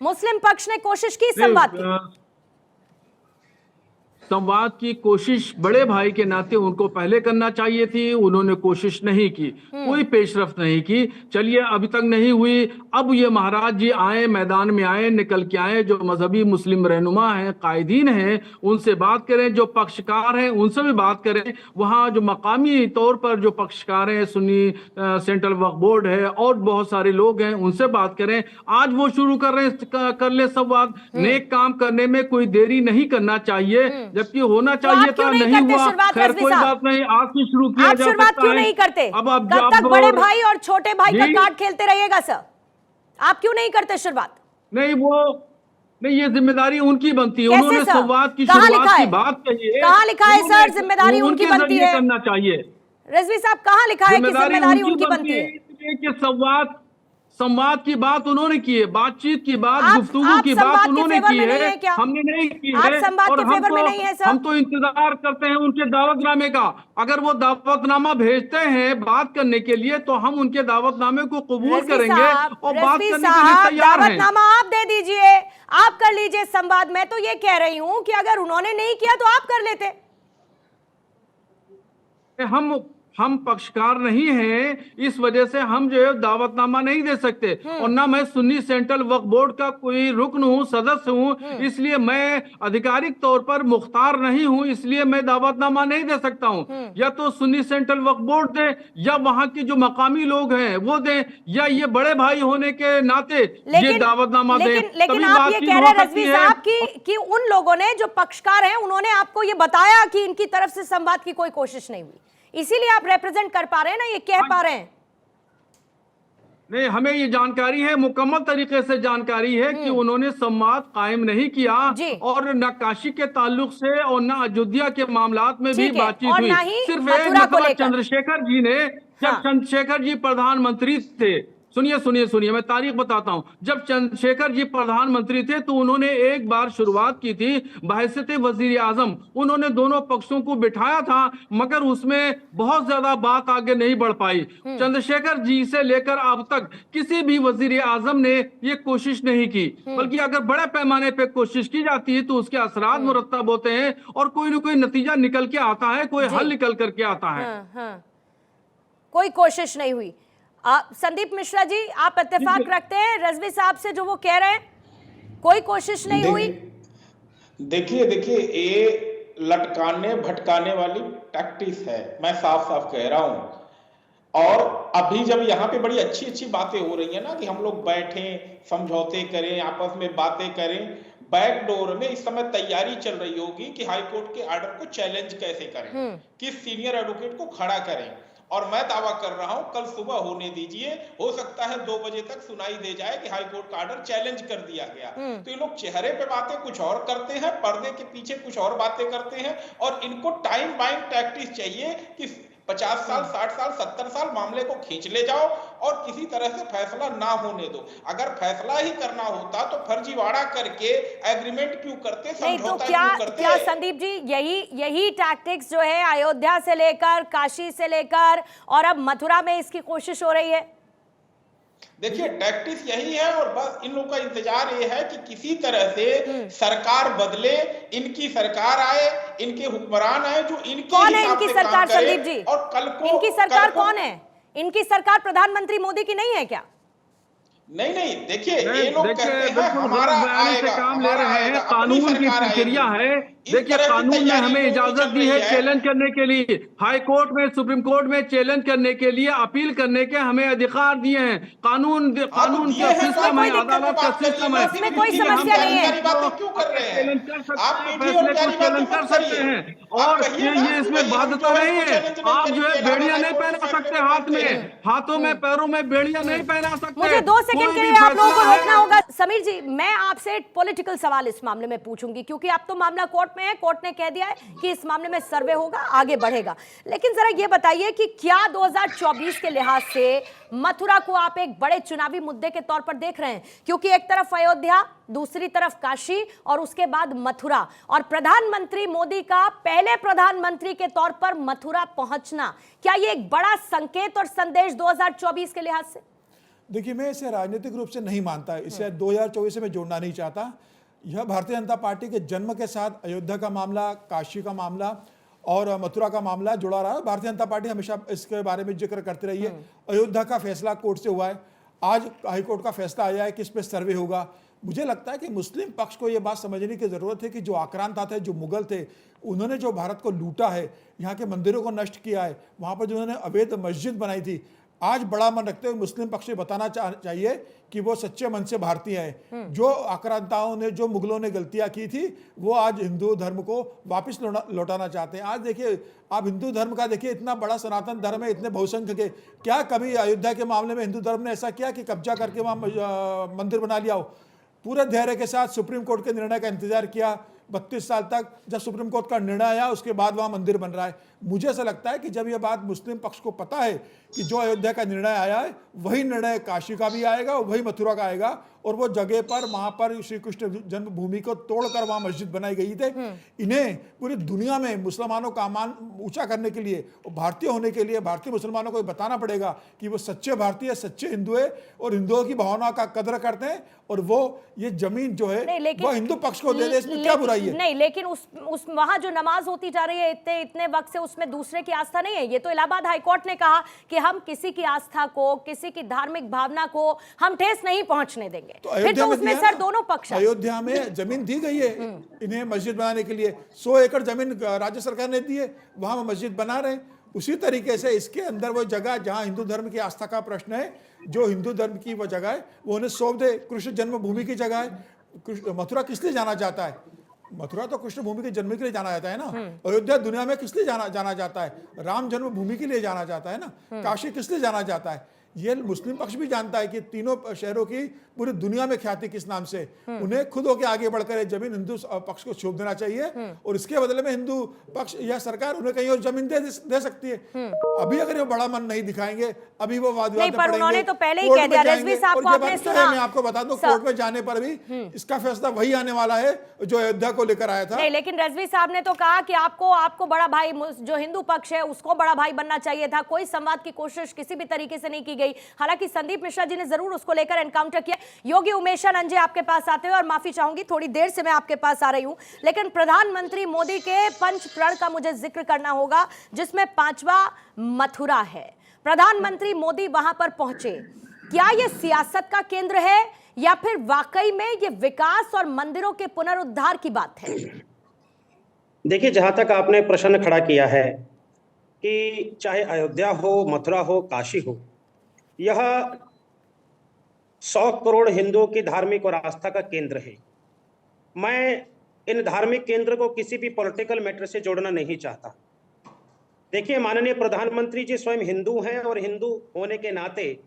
मुस्लिम पक्ष ने कोशिश की संवाद की, संवाद की कोशिश बड़े भाई के नाते उनको पहले करना चाहिए थी, उन्होंने कोशिश नहीं की, कोई पेशरफ्त नहीं की। चलिए अभी तक नहीं हुई, अब ये महाराज जी आए, मैदान में आए, निकल के आए, जो मजहबी मुस्लिम रहनुमा हैं, कायदीन हैं, उनसे बात करें, जो पक्षकार हैं उनसे भी बात करें। वहाँ जो मकामी तौर पर जो पक्षकार हैं, सुन्नी सेंट्रल वक्फ बोर्ड है और बहुत सारे लोग हैं, उनसे बात करें। आज वो शुरू कर ले संवाद। नेक काम करने में कोई देरी नहीं करना चाहिए, जबकि होना चाहिए था, नहीं हुआ। खैर कोई बात नहीं, आज से शुरू किया जा सकता है। क्यों नहीं करते? अब कब तक बड़े भाई और छोटे भाई का कार्ड खेलते रहिएगा सर? आप क्यों नहीं करते शुरुआत? नहीं, ये जिम्मेदारी उनकी बनती है। उन्होंने संवाद की शुरुआत की बात कही है। कहाँ लिखा है सर जिम्मेदारी उनकी बनती है? करना चाहिए। रिजवी साहब, कहाँ लिखा है कि जिम्मेदारी उनकी बनती है? कि संवाद की बात उन्होंने की है, बातचीत की बात, गुफ्तगू की बात उन्होंने की है, हमने नहीं की है। और हम तो इंतजार करते हैं उनके दावतनामे का। अगर वो दावतनामा भेजते हैं बात करने के लिए तो हम उनके दावतनामे को कबूल करेंगे और बात करने के लिए तैयार हैं। दावतनामा आप दे दीजिए, आप कर लीजिए संवाद। मैं तो ये कह रही हूं कि अगर उन्होंने नहीं किया तो आप कर लेते। हम पक्षकार नहीं हैं, इस वजह से हम जो है दावतनामा नहीं दे सकते। और ना मैं सुन्नी सेंट्रल वक्फ बोर्ड का कोई रुकन हूँ, सदस्य हूँ, इसलिए मैं आधिकारिक तौर पर मुख्तार नहीं हूँ, इसलिए मैं दावतनामा नहीं दे सकता हूँ। या तो सुन्नी सेंट्रल वक्फ बोर्ड दे, या वहाँ के जो मकामी लोग हैं वो दें, या ये बड़े भाई होने के नाते ये दावतनामा दें। लेकिन आप ये कह रहे हैं रजवी साहब कि उन लोगों ने, जो पक्षकार हैं, उन्होंने आपको ये बताया कि इनकी तरफ से संवाद की कोई कोशिश नहीं हुई, इसीलिए आप रिप्रेजेंट कर पा रहे हैं ना, ये कह पा रहे हैं। नहीं, हमें ये जानकारी है, मुकम्मल तरीके से जानकारी है कि उन्होंने संवाद कायम नहीं किया और न काशी के ताल्लुक से और न अयोध्या के मामलात में भी बातचीत हुई। सिर्फ एक मतलब चंद्रशेखर जी ने, जब चंद्रशेखर जी प्रधानमंत्री थे, सुनिए मैं तारीख बताता हूं। जब चंद्रशेखर जी प्रधानमंत्री थे तो उन्होंने एक बार शुरुआत की थी बहैसियत वजीर आजम। उन्होंने दोनों पक्षों को बिठाया था, मगर उसमें बहुत ज्यादा बात आगे नहीं बढ़ पाई। चंद्रशेखर जी से लेकर अब तक किसी भी वजीर आजम ने ये कोशिश नहीं की, बल्कि अगर बड़े पैमाने पे कोशिश की जाती है तो उसके असरात मुरत्तब होते हैं और कोई न कोई नतीजा निकल के आता है, कोई हल निकल करके आता है। कोई कोशिश नहीं हुई। संदीप मिश्रा जी, आप इत्तेफाक रखते हैं रजवी साहब से जो वो कह रहे हैं, कोई कोशिश नहीं हुई? देखिए ये लटकाने भटकाने वाली टैक्टिस है, मैं साफ साफ कह रहा हूं। और अभी जब यहाँ पे बड़ी अच्छी अच्छी बातें हो रही है ना कि हम लोग बैठें, समझौते करें, आपस में बातें करें, बैकडोर में इस समय तैयारी चल रही होगी कि हाईकोर्ट के ऑर्डर को चैलेंज कैसे करें, किस सीनियर एडवोकेट को खड़ा करें। और मैं दावा कर रहा हूं कल सुबह होने दीजिए, हो सकता है 2 बजे तक सुनाई दे जाए कि हाईकोर्ट का ऑर्डर चैलेंज कर दिया गया। तो ये लोग चेहरे पे बातें कुछ और करते हैं, पर्दे के पीछे कुछ और बातें करते हैं, और इनको टाइम बाइंग टैक्टिस चाहिए कि 50 साल, 60 साल, 70 साल मामले को खींच ले जाओ और किसी तरह से फैसला ना होने दो। अगर फैसला ही करना होता तो फर्जीवाड़ा करके एग्रीमेंट क्यों करते, समझौता क्यों करते? क्या संदीप जी यही टैक्टिक्स जो है अयोध्या से लेकर, काशी से लेकर और अब मथुरा में इसकी कोशिश हो रही है? देखिए टैक्टिस यही है, और बस इन लोगों का इंतजार ये है कि किसी तरह से सरकार बदले, इनकी सरकार आए, इनके हुक्मरान आए जो इनके हिसाब से काम करे। संदीप जी, और कल को इनकी सरकार कौन है? इनकी सरकार प्रधानमंत्री मोदी की नहीं है क्या? नहीं देखिए, ये लोग कहते हैं बिल्कुल हमारा गलत बयानी से आएगा, काम ले हमारा रहे आएगा, हैं। अपनी कानून की सरकार प्रक्रिया आएगी। है। इस देखिए, तरह की कानून ने तैयारी हमें क्यों नहीं इजाजत चल दी रही है है? चैलेंज करने के लिए, हाई कोर्ट में, सुप्रीम कोर्ट में चैलेंज करने के लिए, अपील करने के हमें अधिकार दिए हैं। कानून कानून दिए का हैं, तो सिस्टम आप है, कोई दिक्कत अदालत की का बात करिए सिस्टम ना, है। फिर इसमें कोई मीठी समस्या मीठी नहीं है। प्यारी प्यारी बातें क्यों कर रहे चैलेंज हैं? कर सकते आप हैं, मीठी और फैसले को प्यारी बातें चैलेंज कर मत सकते करिए। हैं। आप और कहिए ना ये कि इसमें भाई हम बाध्यता जो है नहीं इसको है। चैलेंज नहीं आप जो है करेंगे, बेड़ियां इलाहाबाद नहीं हाई कोर्ट पहना के फैसले सकते को हाथ मानते हैं। में, हाथों में, पैरों में बेड़ियां नहीं पहना सकते। मुझे 2 सेकंड कोई के भी लिए आप लोगों को फैसला रोकना है। होगा। समीर जी, मैं आपसे एक पॉलिटिकल सवाल इस मामले में पूछूंगी, क्योंकि अब तो मामला कोर्ट में है, कोर्ट ने कह दिया है कि इस मामले में सर्वे होगा, आगे बढ़ेगा। लेकिन जरा ये बताइए कि क्या 2024 के लिहाज से मथुरा को आप एक बड़े चुनावी मुद्दे के तौर पर देख रहे हैं? क्योंकि एक तरफ अयोध्या, दूसरी तरफ काशी और उसके बाद मथुरा, और प्रधानमंत्री मोदी का पहले प्रधानमंत्री के तौर पर मथुरा पहुंचना, क्या ये एक बड़ा संकेत और संदेश 2024 के लिहाज से? देखिए, मैं इसे राजनीतिक रूप से नहीं मानता, इसे 2024 से मैं जोड़ना नहीं चाहता। यह भारतीय जनता पार्टी के जन्म के साथ अयोध्या का मामला, काशी का मामला और मथुरा का मामला जुड़ा रहा है। भारतीय जनता पार्टी हमेशा इसके बारे में जिक्र करती रही है। अयोध्या का फैसला कोर्ट से हुआ है, आज हाईकोर्ट का फैसला आया है कि इस पर सर्वे होगा। मुझे लगता है कि मुस्लिम पक्ष को यह बात समझने की जरूरत है कि जो आक्रांता थे, जो मुगल थे, उन्होंने जो भारत को लूटा है, यहाँ के मंदिरों को नष्ट किया है, वहाँ पर जो उन्होंने अवैध मस्जिद बनाई थी, आज बड़ा मन रखते हुए मुस्लिम पक्ष से बताना चाहिए कि वो सच्चे मन से भारतीय हैं। जो आक्रांताओं ने, जो मुगलों ने गलतियां की थी, वो आज हिंदू धर्म को वापस लौटाना चाहते हैं। आज देखिए, आप हिंदू धर्म का देखिए, इतना बड़ा सनातन धर्म है, इतने बहुसंख्य के, क्या कभी अयोध्या के मामले में हिंदू धर्म ने ऐसा किया कि कब्जा करके वहाँ मंदिर बना लिया हो? पूरे धैर्य के साथ सुप्रीम कोर्ट के निर्णय का इंतजार किया 32 साल तक। जब सुप्रीम कोर्ट का निर्णय आया, उसके बाद वहाँ मंदिर बन रहा है। मुझे ऐसा लगता है कि जब यह बात मुस्लिम पक्ष को पता है कि जो अयोध्या का निर्णय आया है, वही निर्णय काशी का भी आएगा, वही मथुरा का आएगा, और वो जगह पर, वहाँ पर श्री कृष्ण जन्मभूमि को तोड़कर वहाँ मस्जिद बनाई गई थे। इन्हें पूरी दुनिया में मुसलमानों का मान ऊंचा करने के लिए, भारतीय होने के लिए, भारतीय मुसलमानों को बताना पड़ेगा कि वो सच्चे भारतीय, सच्चे हिंदू है और हिंदुओं की भावना का कदर करते हैं, और वो ये जमीन जो है वो हिंदू पक्ष को दे दे, इसमें क्या बुराई है? नहीं, लेकिन उस वहां जो नमाज होती जा रही है इतने वक्त से, उसमें दूसरे की आस्था नहीं है। ये तो इलाहाबाद हाईकोर्ट ने कहा कि हम किसी की आस्था को, किसी की धार्मिक भावना को हम ठेस नहीं पहुंचने देंगे। तो फिर तो उसमें सर दोनों पक्ष। अयोध्या में जमीन दी गई है इन्हें मस्जिद बनाने के लिए, 100 एकड़ जमीन राज्य सरकार ने दी है, वहां मस्जिद बना रहे हैं। उसी तरीके से इसके अंदर वो जगह जहां हिंदू धर्म की आस्था का प्रश्न है, जो हिंदू धर्म की वो जगह है, वो उन्हें सौंप दे। कृष्ण जन्मभूमि की जगह है। मथुरा किस लिए जाना जाता है? मथुरा तो कृष्ण भूमि के जन्म के लिए जाना जाता है ना। अयोध्या दुनिया में किस लिए जाना जाता है? राम जन्मभूमि के लिए जाना जाता है ना। काशी किस लिए जाना जाता है? ये मुस्लिम पक्ष भी जानता है कि तीनों शहरों की पूरी दुनिया में ख्याति किस नाम से। उन्हें खुद होकर आगे बढ़कर जमीन हिंदू पक्ष को सौंप देना चाहिए, और इसके बदले में हिंदू पक्ष या सरकार उन्हें कहीं और जमीन दे सकती है। अभी अगर वो बड़ा मन नहीं दिखाएंगे, अभी वो वाद नहीं, पर उन्होंने तो पहले ही कह दिया। रिजवी साहब को आपने सुना? मैं आपको बता दूं, कोर्ट में जाने पर भी इसका फैसला वही आने वाला है जो अयोध्या को लेकर आया था। नहीं, लेकिन रिजवी साहब ने तो कहा कि आपको बड़ा भाई, जो हिंदू पक्ष है उसको बड़ा भाई बनना चाहिए था। कोई संवाद की कोशिश किसी भी तरीके से नहीं की गई। हालांकि संदीप मिश्रा जी ने जरूर उसको लेकर एनकाउंटर किया। योगी उमेशानंद जी, आपके पास आते हुए, और माफी चाहूंगी थोड़ी देर से मैं आपके पास आ रही हूं, लेकिन प्रधानमंत्री मोदी के पंच प्रण का मुझे जिक्र करना होगा, जिसमें 5वां मथुरा है। प्रधानमंत्री मोदी वहां पर पहुंचे, क्या यह सियासत का केंद्र है या फिर वाकई में यह विकास और मंदिरों के पुनरुद्धार की बात है? देखिए, जहां तक आपने प्रश्न खड़ा किया है कि चाहे अयोध्या हो, मथुरा हो, काशी हो, यह 100 करोड़ हिंदुओं की धार्मिक और आस्था का केंद्र है। मैं इन धार्मिक केंद्र को किसी भी पॉलिटिकल मैटर से जोड़ना नहीं चाहता। देखिए, माननीय प्रधानमंत्री जी स्वयं हिंदू हैं, और हिंदू होने के नाते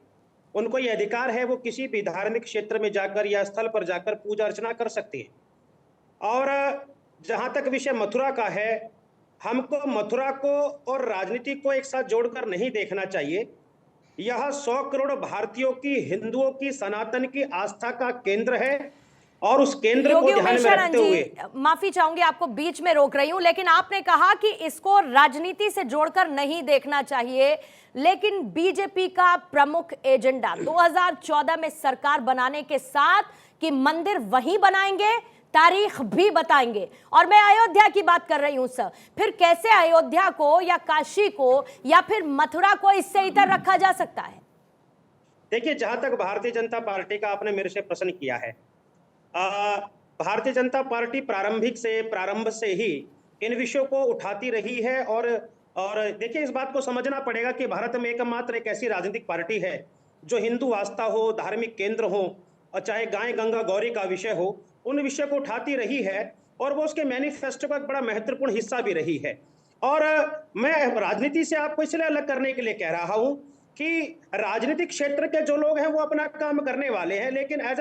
उनको ये अधिकार है, वो किसी भी धार्मिक क्षेत्र में जाकर या स्थल पर जाकर पूजा अर्चना कर सकते हैं। और जहां तक विषय मथुरा का है, हमको मथुरा को और राजनीति को एक साथ जोड़कर नहीं देखना चाहिए। यह 100 करोड़ भारतीयों की, हिंदुओं की, सनातन की आस्था का केंद्र है, और उस केंद्र को ध्यान में रखते हुए, माफी चाहूंगी आपको बीच में रोक रही हूं, लेकिन आपने कहा कि इसको राजनीति से जोड़कर नहीं देखना चाहिए, लेकिन बीजेपी का प्रमुख एजेंडा 2014 में सरकार बनाने के साथ कि मंदिर वहीं बनाएंगे, तारीख भी बताएंगे, और मैं अयोध्या की बात कर रही हूं सर। फिर कैसे अयोध्या को या काशी को या फिर मथुरा को इससे इधर रखा जा सकता है? देखिए, जहां तक भारतीय जनता पार्टी का आपने मेरे से प्रश्न किया है, भारतीय जनता पार्टी प्रारंभ से ही इन विषयों को उठाती रही है। और देखिए, इस बात को समझना पड़ेगा कि भारत में एकमात्र एक ऐसी राजनीतिक पार्टी है जो हिंदू आस्था हो, धार्मिक केंद्र हो, और चाहे गाय गंगा गौरी का विषय हो, उन विषय को उठाती रही है और वो उसके मैनिफेस्टो का एक बड़ा महत्वपूर्ण हिस्सा भी रही है। और मैं राजनीति से आपको इसलिए अलग करने के लिए कह रहा हूं कि राजनीतिक क्षेत्र के जो लोग हैं वो अपना काम करने वाले हैं, लेकिन एज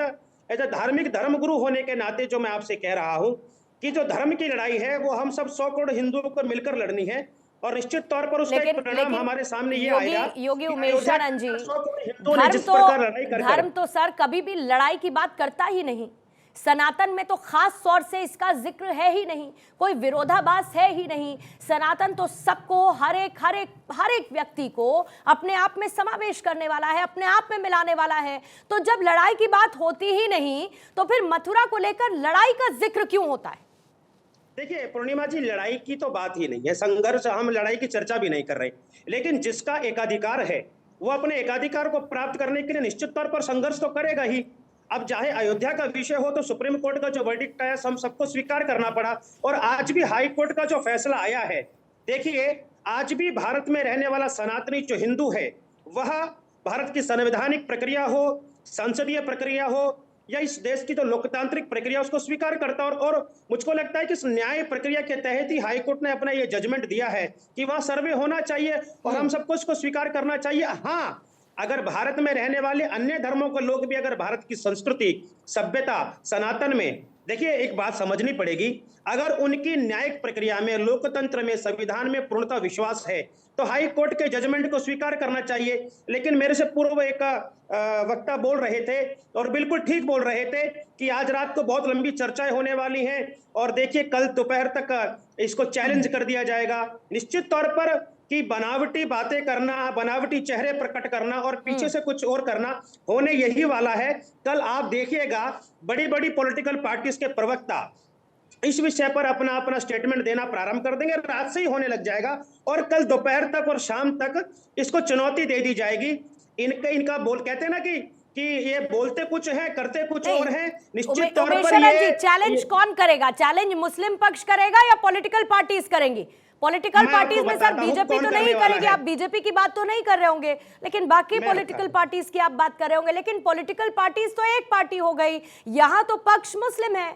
अ धार्मिक धर्मगुरु होने के नाते जो मैं आपसे कह रहा हूं कि जो धर्म की लड़ाई है वो हम सब 100 करोड़ हिंदुओं को मिलकर लड़नी है, और निश्चित तौर पर उसका एक परिणाम हमारे सामने ये आएगा। योगी उमेशानंद जी, धर्म तो सर कभी भी लड़ाई की बात करता ही नहीं। सनातन में तो खास तौर से इसका जिक्र है ही नहीं, कोई विरोधाभास है ही नहीं। सनातन तो सबको, हर एक व्यक्ति को अपने आप में समावेश करने वाला है, अपने आप में मिलाने वाला है। तो जब लड़ाई की बात होती ही नहीं तो फिर मथुरा को लेकर लड़ाई का जिक्र क्यों होता है? देखिए पूर्णिमा जी, लड़ाई की तो बात ही नहीं है, संघर्ष, हम लड़ाई की चर्चा भी नहीं कर रहे, लेकिन जिसका एकाधिकार है वो अपने एकाधिकार को प्राप्त करने के लिए निश्चित तौर पर संघर्ष तो करेगा ही। अब चाहे अयोध्या का विषय हो तो सुप्रीम कोर्ट का जो वर्डिक्ट आया हम सबको स्वीकार करना पड़ा, और आज भी हाई कोर्ट का जो फैसला आया है, देखिए आज भी भारत में रहने वाला सनातनी जो हिंदू है वह भारत की संवैधानिक प्रक्रिया हो, संसदीय प्रक्रिया हो, या इस देश की जो लोकतांत्रिक प्रक्रिया उसको स्वीकार करता है। और मुझको लगता है कि इस न्याय प्रक्रिया के तहत ही हाई कोर्ट ने अपना ये जजमेंट दिया है कि वहां सर्वे होना चाहिए और हम सबको इसको स्वीकार करना चाहिए। हाँ, अगर भारत में रहने वाले अन्य धर्मों के लोग भी अगर भारत की संस्कृति, सभ्यता, सनातन में, देखिए एक बात समझनी पड़ेगी, अगर उनकी न्यायिक प्रक्रिया में, लोकतंत्र में, संविधान में पूर्णतः विश्वास है तो हाई कोर्ट के जजमेंट को स्वीकार करना चाहिए। लेकिन मेरे से पूर्व एक वक्ता बोल रहे थे और बिल्कुल ठीक बोल रहे थे कि आज रात को बहुत लंबी चर्चाएं होने वाली हैं और देखिए कल दोपहर तक इसको चैलेंज कर दिया जाएगा। निश्चित तौर पर कि बनावटी बातें करना, बनावटी चेहरे प्रकट करना और पीछे से कुछ और करना होने यही वाला है। कल आप देखिएगा बड़ी बड़ी पॉलिटिकल पार्टीज के प्रवक्ता इस विषय पर अपना स्टेटमेंट देना प्रारंभ कर देंगे, रात से ही होने लग जाएगा और कल दोपहर तक और शाम तक इसको चुनौती दे दी जाएगी। इनका बोल कहते हैं ना कि ये बोलते कुछ है करते कुछ और है। निश्चित तौर पर ये चैलेंज कौन करेगा? चैलेंज मुस्लिम पक्ष करेगा या पॉलिटिकल पार्टीज करेंगी? पॉलिटिकल पार्टीज में सर बीजेपी तो नहीं करेगी, आप बीजेपी की बात तो नहीं कर रहे होंगे, लेकिन बाकी पॉलिटिकल पार्टीज की आप बात कर रहे होंगे। लेकिन पॉलिटिकल पार्टीज तो एक पार्टी हो गई, यहाँ तो पक्ष मुस्लिम है।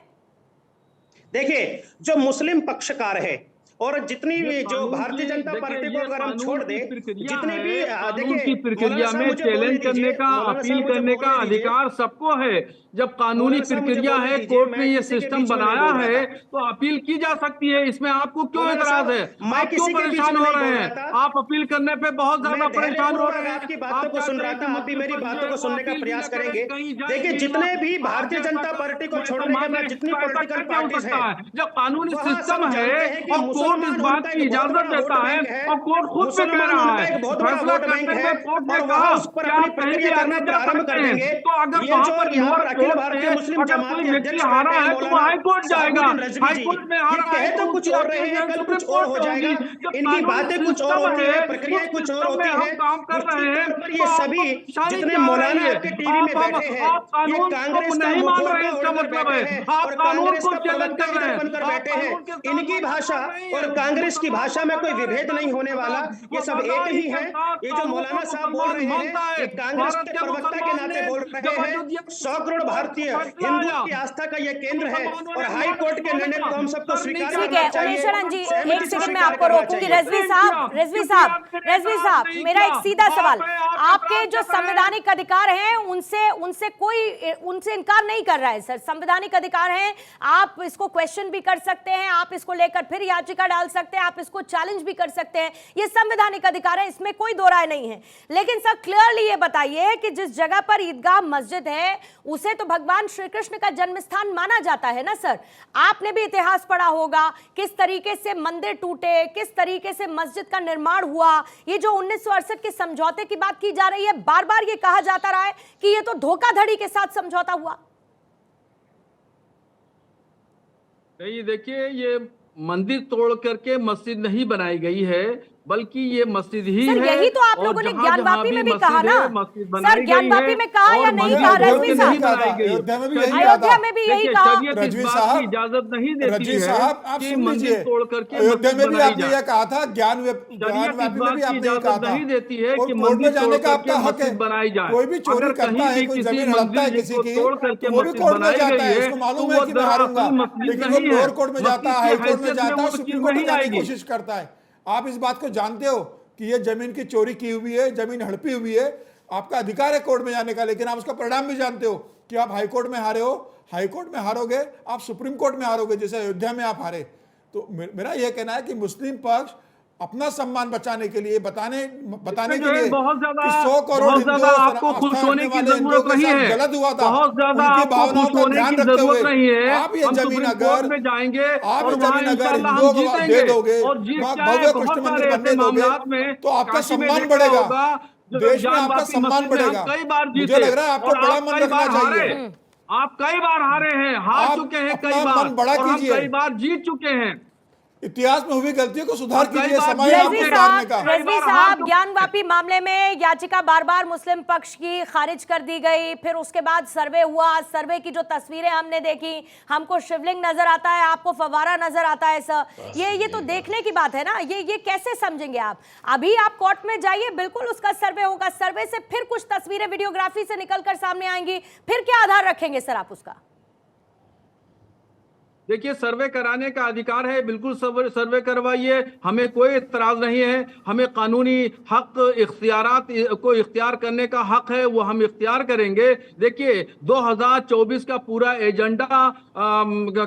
देखिए जो मुस्लिम पक्षकार है और जितनी भी जो भारतीय जनता पार्टी को अगर हम छोड़ दें, जितने भी कानून की प्रक्रिया में चैलेंज करने का, अपील करने का अधिकार सबको है। जब कानूनी प्रक्रिया है, कोर्ट ने ये सिस्टम बनाया है तो अपील की जा सकती है। इसमें आपको क्यों एतराज है? आप क्यों परेशान हो रहे हैं? आप अपील करने पे बहुत ज्यादा परेशान हो रहे हैं। आपकी बातों को सुन रहा था, आप भी मेरी बातों को सुनने का प्रयास करेंगे। देखिए जितने भी भारतीय जनता पार्टी को छोड़ने के बाद जितनी पॉलिटिकल पार्टीज हैं, जब कानूनी सिस्टम है और कोर्ट इस बात की इजाजत देता है और कोर्ट खुद पे कह रहा है फैसला करने में कोर्ट ने कहा कि आप कहीं भी आगे जा सकते हैं, तो अगर वहां पर अखिल भारतीय मुस्लिम जमात कोई व्यक्ति हारा है तो वो हाई कोर्ट जाएगा। हाई कोर्ट में हारा है तो कुछ और रहे हैं, कल कुछ और हो जाएगा। इनकी बातें कुछ और होती है, प्रक्रियाएं कुछ और होती है। काम कर रहे हैं पर ये सभी जितने मौलाना आपके टीवी में बैठे हैं, ये कांग्रेस का नहीं मान रहे, इसका मतलब है आप कानून को चैलेंज कर रहे हैं, बैठे हैं। इनकी भाषा और कांग्रेस की भाषा में कोई विभेद नहीं होने वाला, ये सब एक ही है। ये जो मौलाना साहब बोल रहे हैं ये कांग्रेस के प्रवक्ता के नाते बोल रहे हैं। 100 करोड़ भारतीय हिंदुओं की आस्था का ये केंद्र है और हाई कोर्ट के निर्णय को हम सबको स्वीकार करना चाहिए। जी एक सेकंड में आपको रोकूंगी। रिजवी साहब मेरा एक सीधा सवाल, आपके जो संवैधानिक अधिकार हैं उनसे इनकार नहीं कर रहा है सर, संवैधानिक अधिकार हैं, आप इसको क्वेश्चन भी कर सकते हैं, आप इसको लेकर फिर याचिका डाल सकते हैं, आप इसको चैलेंज भी कर सकते हैं, ये संवैधानिक अधिकार है, इसमें कोई दो राय नहीं है। लेकिन सर क्लियरली ये बताइए कि जिस जगह पर ईदगाह मस्जिद है उसे तो भगवान श्री कृष्ण का जन्म स्थान माना जाता है ना सर। आपने भी इतिहास पढ़ा होगा किस तरीके से मंदिर टूटे, किस तरीके से मस्जिद का निर्माण हुआ। ये जो 1968 के समझौते की बात की जा रही है, बार बार ये कहा जाता रहा है कि ये तो धोखाधड़ी के साथ समझौता हुआ। नहीं देखिए, ये मंदिर तोड़ करके मस्जिद नहीं बनाई गई है, बल्कि ये मस्जिद ही सर है। यही तो आप और लोगों ने जहाँ ज्ञानवापी जहाँ में भी मस्जिद कहा ना है, मस्जिद बनाई सर, गई ज्ञानवापी है में कहा या और नहीं मस्जिद कहा बोल रजवी के साहब? नहीं बनाई गई है। अयोध्या में भी यही शरीयत- कहा था। अयोध्या में भी यही देखिए, कहा। शरीयत इस रजवी बात साहब, की इजाजत नहीं देती रजवी है साहब आप कि सुन मंदिर लीजिए, तोड़ करके अयोध्या मस्जिद में भी बनाई आपने जाए। यह कहा था, शरीयत ज्ञानवापी इस में बात भी की आपने यह कहा इजाजत था। नहीं देती है और कि कोर्ट में मंदिर जाने तोड़ का आपका करके हक है। मस्जिद बनाई जाए। कोई भी चोरी अगर करता कहीं है, भी कोई किसी जमीन हड़पता है मंदिर किसी को की, तोड़ करके तो वो भी मस्जिद कोर्ट में बनाई जाता गई है, है इसको मालूम तो है वो कि मैं हारूंगा, दरअसल मस्जिद लेकिन वो नहीं लोअर है। कोर्ट में जाता है, मस्जिद हाई की कोर्ट में हैसियत जाता है, वो सुप्रीम चीज कोर्ट में नहीं जाने की आएगी। कोशिश करता है। आप इस बात को जानते हो कि ये जमीन की चोरी की हुई है, जमीन हड़पी हुई है, आपका अधिकार है कोर्ट में जाने का, लेकिन आप उसका परिणाम भी जानते हो कि आप हाई कोर्ट में हारे हो, हाई कोर्ट में हारोगे, आप सुप्रीम कोर्ट में हारोगे, जैसे अयोध्या में आप हारे। तो मेरा यह कहना है कि मुस्लिम पक्ष अपना सम्मान बचाने के लिए बताने के लिए बहुत ज्यादा कि 100 करोड़ हिंदुओं आपको खुश होने की जरूरत नहीं है। गलत हुआ था, बहुत ज्यादा उनकी आपको भावनाओं खुश का होने ध्यान की रखते हुए जरूरत नहीं है। आप ये हम जमीन सुप्रीम अगर कोर्ट में जाएंगे आप और ये वहाँ जमीन अगर इंशाल्लाह हम हिंदुओं को जीतेंगे दे दोगे, और जीत वहाँ के आए। भव्य बहुत कृष्ण मंदिर सारे बनने ऐसे दोगे, मामलात में तो आपका काशी में सम्मान देखा बढ़ेगा, होगा, जो देश में आपका ज्ञानवापी सम्मान मस्जिद में हम बढ़ेगा। कई बार मुझे जीते लग रहा है आपको और बड़ा आप मन कई रखना बार हारे। चाहिए। आप कई बार हारे हैं, हार आप चुके हैं कई अपना बार, मन बड़ा और हम कीजिए। कई बार जीत चुके हैं। इतिहास में हुई गलतियों को सुधार और कई कीजिए, बार समय है रजवी आपको सुधारने का। साहब, रजवी साहब, ज्ञानवापी मामले में याचिका बार बार मुस्लिम पक्ष की खारिज कर दी गई, फिर उसके बाद सर्वे हुआ, सर्वे की जो तस्वीरें हमने देखी, हमको शिवलिंग नजर आता है, आपको फवारा नजर आता है सर, ये तो देखने की बात है ना। ये कैसे समझेंगे आप? अभी आप कोर्ट में जाइए, बिल्कुल उसका सर्वे होगा, सर्वे से फिर कुछ तस्वीरें वीडियोग्राफी से निकलकर सामने आएंगी, फिर क्या आधार रखेंगे सर आप उसका? देखिए, सर्वे कराने का अधिकार है, बिल्कुल सर्वे करवाइए, हमें कोई इतराज नहीं है। हमें कानूनी हक इख्तियारात को इख्तियार करने का हक है, वो हम इख्तियार करेंगे। देखिए, 2024 का पूरा एजेंडा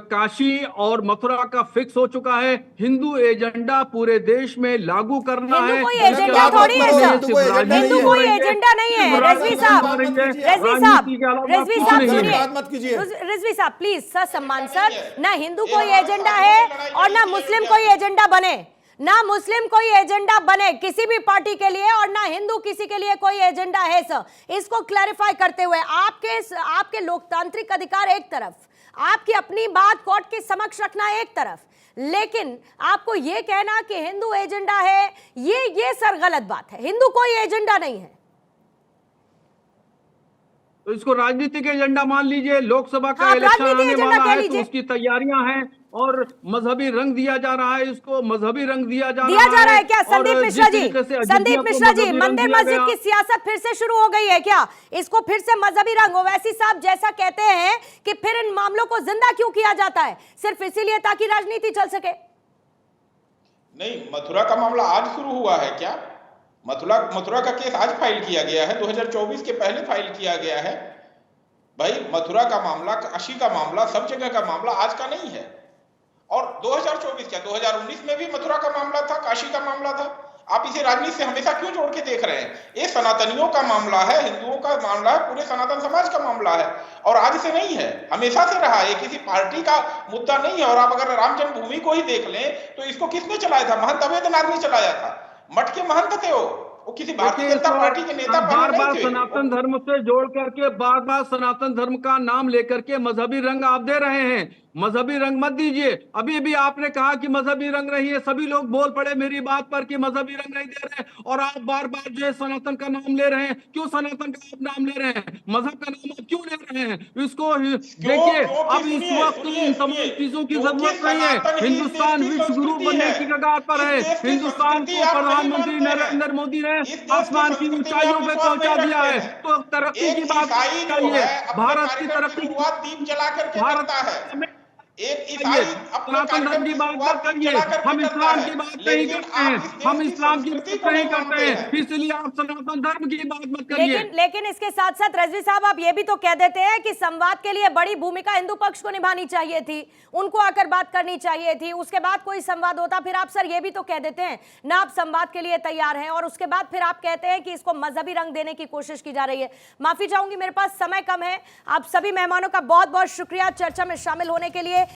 काशी और मथुरा का फिक्स हो चुका है। हिंदू एजेंडा पूरे देश में लागू करना है। हिंदू कोई एजेंडा थोड़ी है सर, हिंदू कोई एजेंडा नहीं है। रजवी साहब, रजवी साहब सुनिए, रजवी साहब प्लीज सर, सम्मान सर, ना हिंदू कोई एजेंडा है और ना मुस्लिम कोई एजेंडा बने, ना मुस्लिम कोई एजेंडा बने किसी भी पार्टी के लिए, और ना हिंदू किसी के लिए कोई एजेंडा है सर। इसको क्लैरिफाई करते हुए आपके लोकतांत्रिक अधिकार एक तरफ, आपकी अपनी बात कोर्ट के समक्ष रखना एक तरफ, लेकिन आपको यह कहना कि हिंदू एजेंडा है, ये सर गलत बात है। हिंदू कोई एजेंडा नहीं है। तो इसको राजनीतिक एजेंडा मान लीजिए। लोकसभा का इलेक्शन आने वाला है तो उसकी तैयारियां हैं और मजहबी रंग दिया जा रहा है, इसको मजहबी रंग दिया जा रहा है क्या? संदीप मिश्रा जी, संदीप मिश्रा जी, मंदिर मस्जिद की सियासत फिर से शुरू हो गई है क्या? इसको फिर से मजहबी रंग, ओवैसी साहब जैसा कहते हैं कि फिर इन मामलों को जिंदा क्यों किया जाता है? सिर्फ इसीलिए ताकि राजनीति चल सके? नहीं, मथुरा का मामला आज शुरू हुआ है क्या? मथुरा का केस आज फाइल किया गया है, 2024 के पहले फाइल किया गया है। भाई, मथुरा का मामला, काशी का मामला, सब जगह का मामला आज का नहीं है। और 2024 क्या, 2019 में भी मथुरा का मामला था, काशी का मामला था। आप इसे राजनीति से हमेशा क्यों जोड़ के देख रहे हैं? ये सनातनियों का मामला है, हिंदुओं का मामला है, पूरे सनातन समाज का मामला है, और आज से नहीं है, हमेशा से रहा है। किसी पार्टी का मुद्दा नहीं है। और आप अगर राम जन्मभूमि को ही देख लें तो इसको किसने चलाया था? महंत अवेद्यनाथ ने चलाया था। मठ के महंत थे वो किसी भारतीय जनता पार्टी के नेता बार बार सनातन धर्म से जोड़ करके, बार बार सनातन धर्म का नाम लेकर के मजहबी रंग आप दे रहे हैं। मजहबी रंग मत दीजिए। अभी भी आपने कहा कि मजहबी रंग नहीं है, सभी लोग बोल पड़े मेरी बात पर कि मजहबी रंग नहीं दे रहे, और आप बार बार जो है सनातन का नाम ले रहे हैं। क्यों सनातन का आप नाम ले रहे हैं? मजहब का नाम आप क्यों ले रहे हैं? इसको देखिए, अब इस वक्त इन तमाम चीजों की जरूरत नहीं है। हिंदुस्तान विश्व गुरु बनने की कगार पर है। हिंदुस्तान को प्रधानमंत्री नरेंद्र मोदी ने आसमान की ऊंचाइयों पे पहुंचा दिया है। तो तरक्की की बात करिए, भारत की तरक्की, भारत है एक ईसाई सनातन धर्म की बात मत करिए। हम इस्लाम की बात नहीं करते हैं, हम इस्लाम की बात नहीं करते हैं, इसलिए आप सनातन धर्म की बात मत करिए। लेकिन इसके साथ साथ रजवी साहब आप ये भी तो कह देते हैं कि संवाद के लिए बड़ी भूमिका हिंदू पक्ष को निभानी चाहिए थी, उनको आकर बात करनी चाहिए थी, उसके बाद कोई संवाद होता। फिर आप सर ये भी तो कह देते हैं ना आप संवाद के लिए तैयार हैं, और उसके बाद फिर आप कहते हैं कि इसको मजहबी रंग देने की कोशिश की जा रही है। माफी चाहूंगी, मेरे पास समय कम है। आप सभी मेहमानों का बहुत बहुत शुक्रिया चर्चा में शामिल होने के लिए।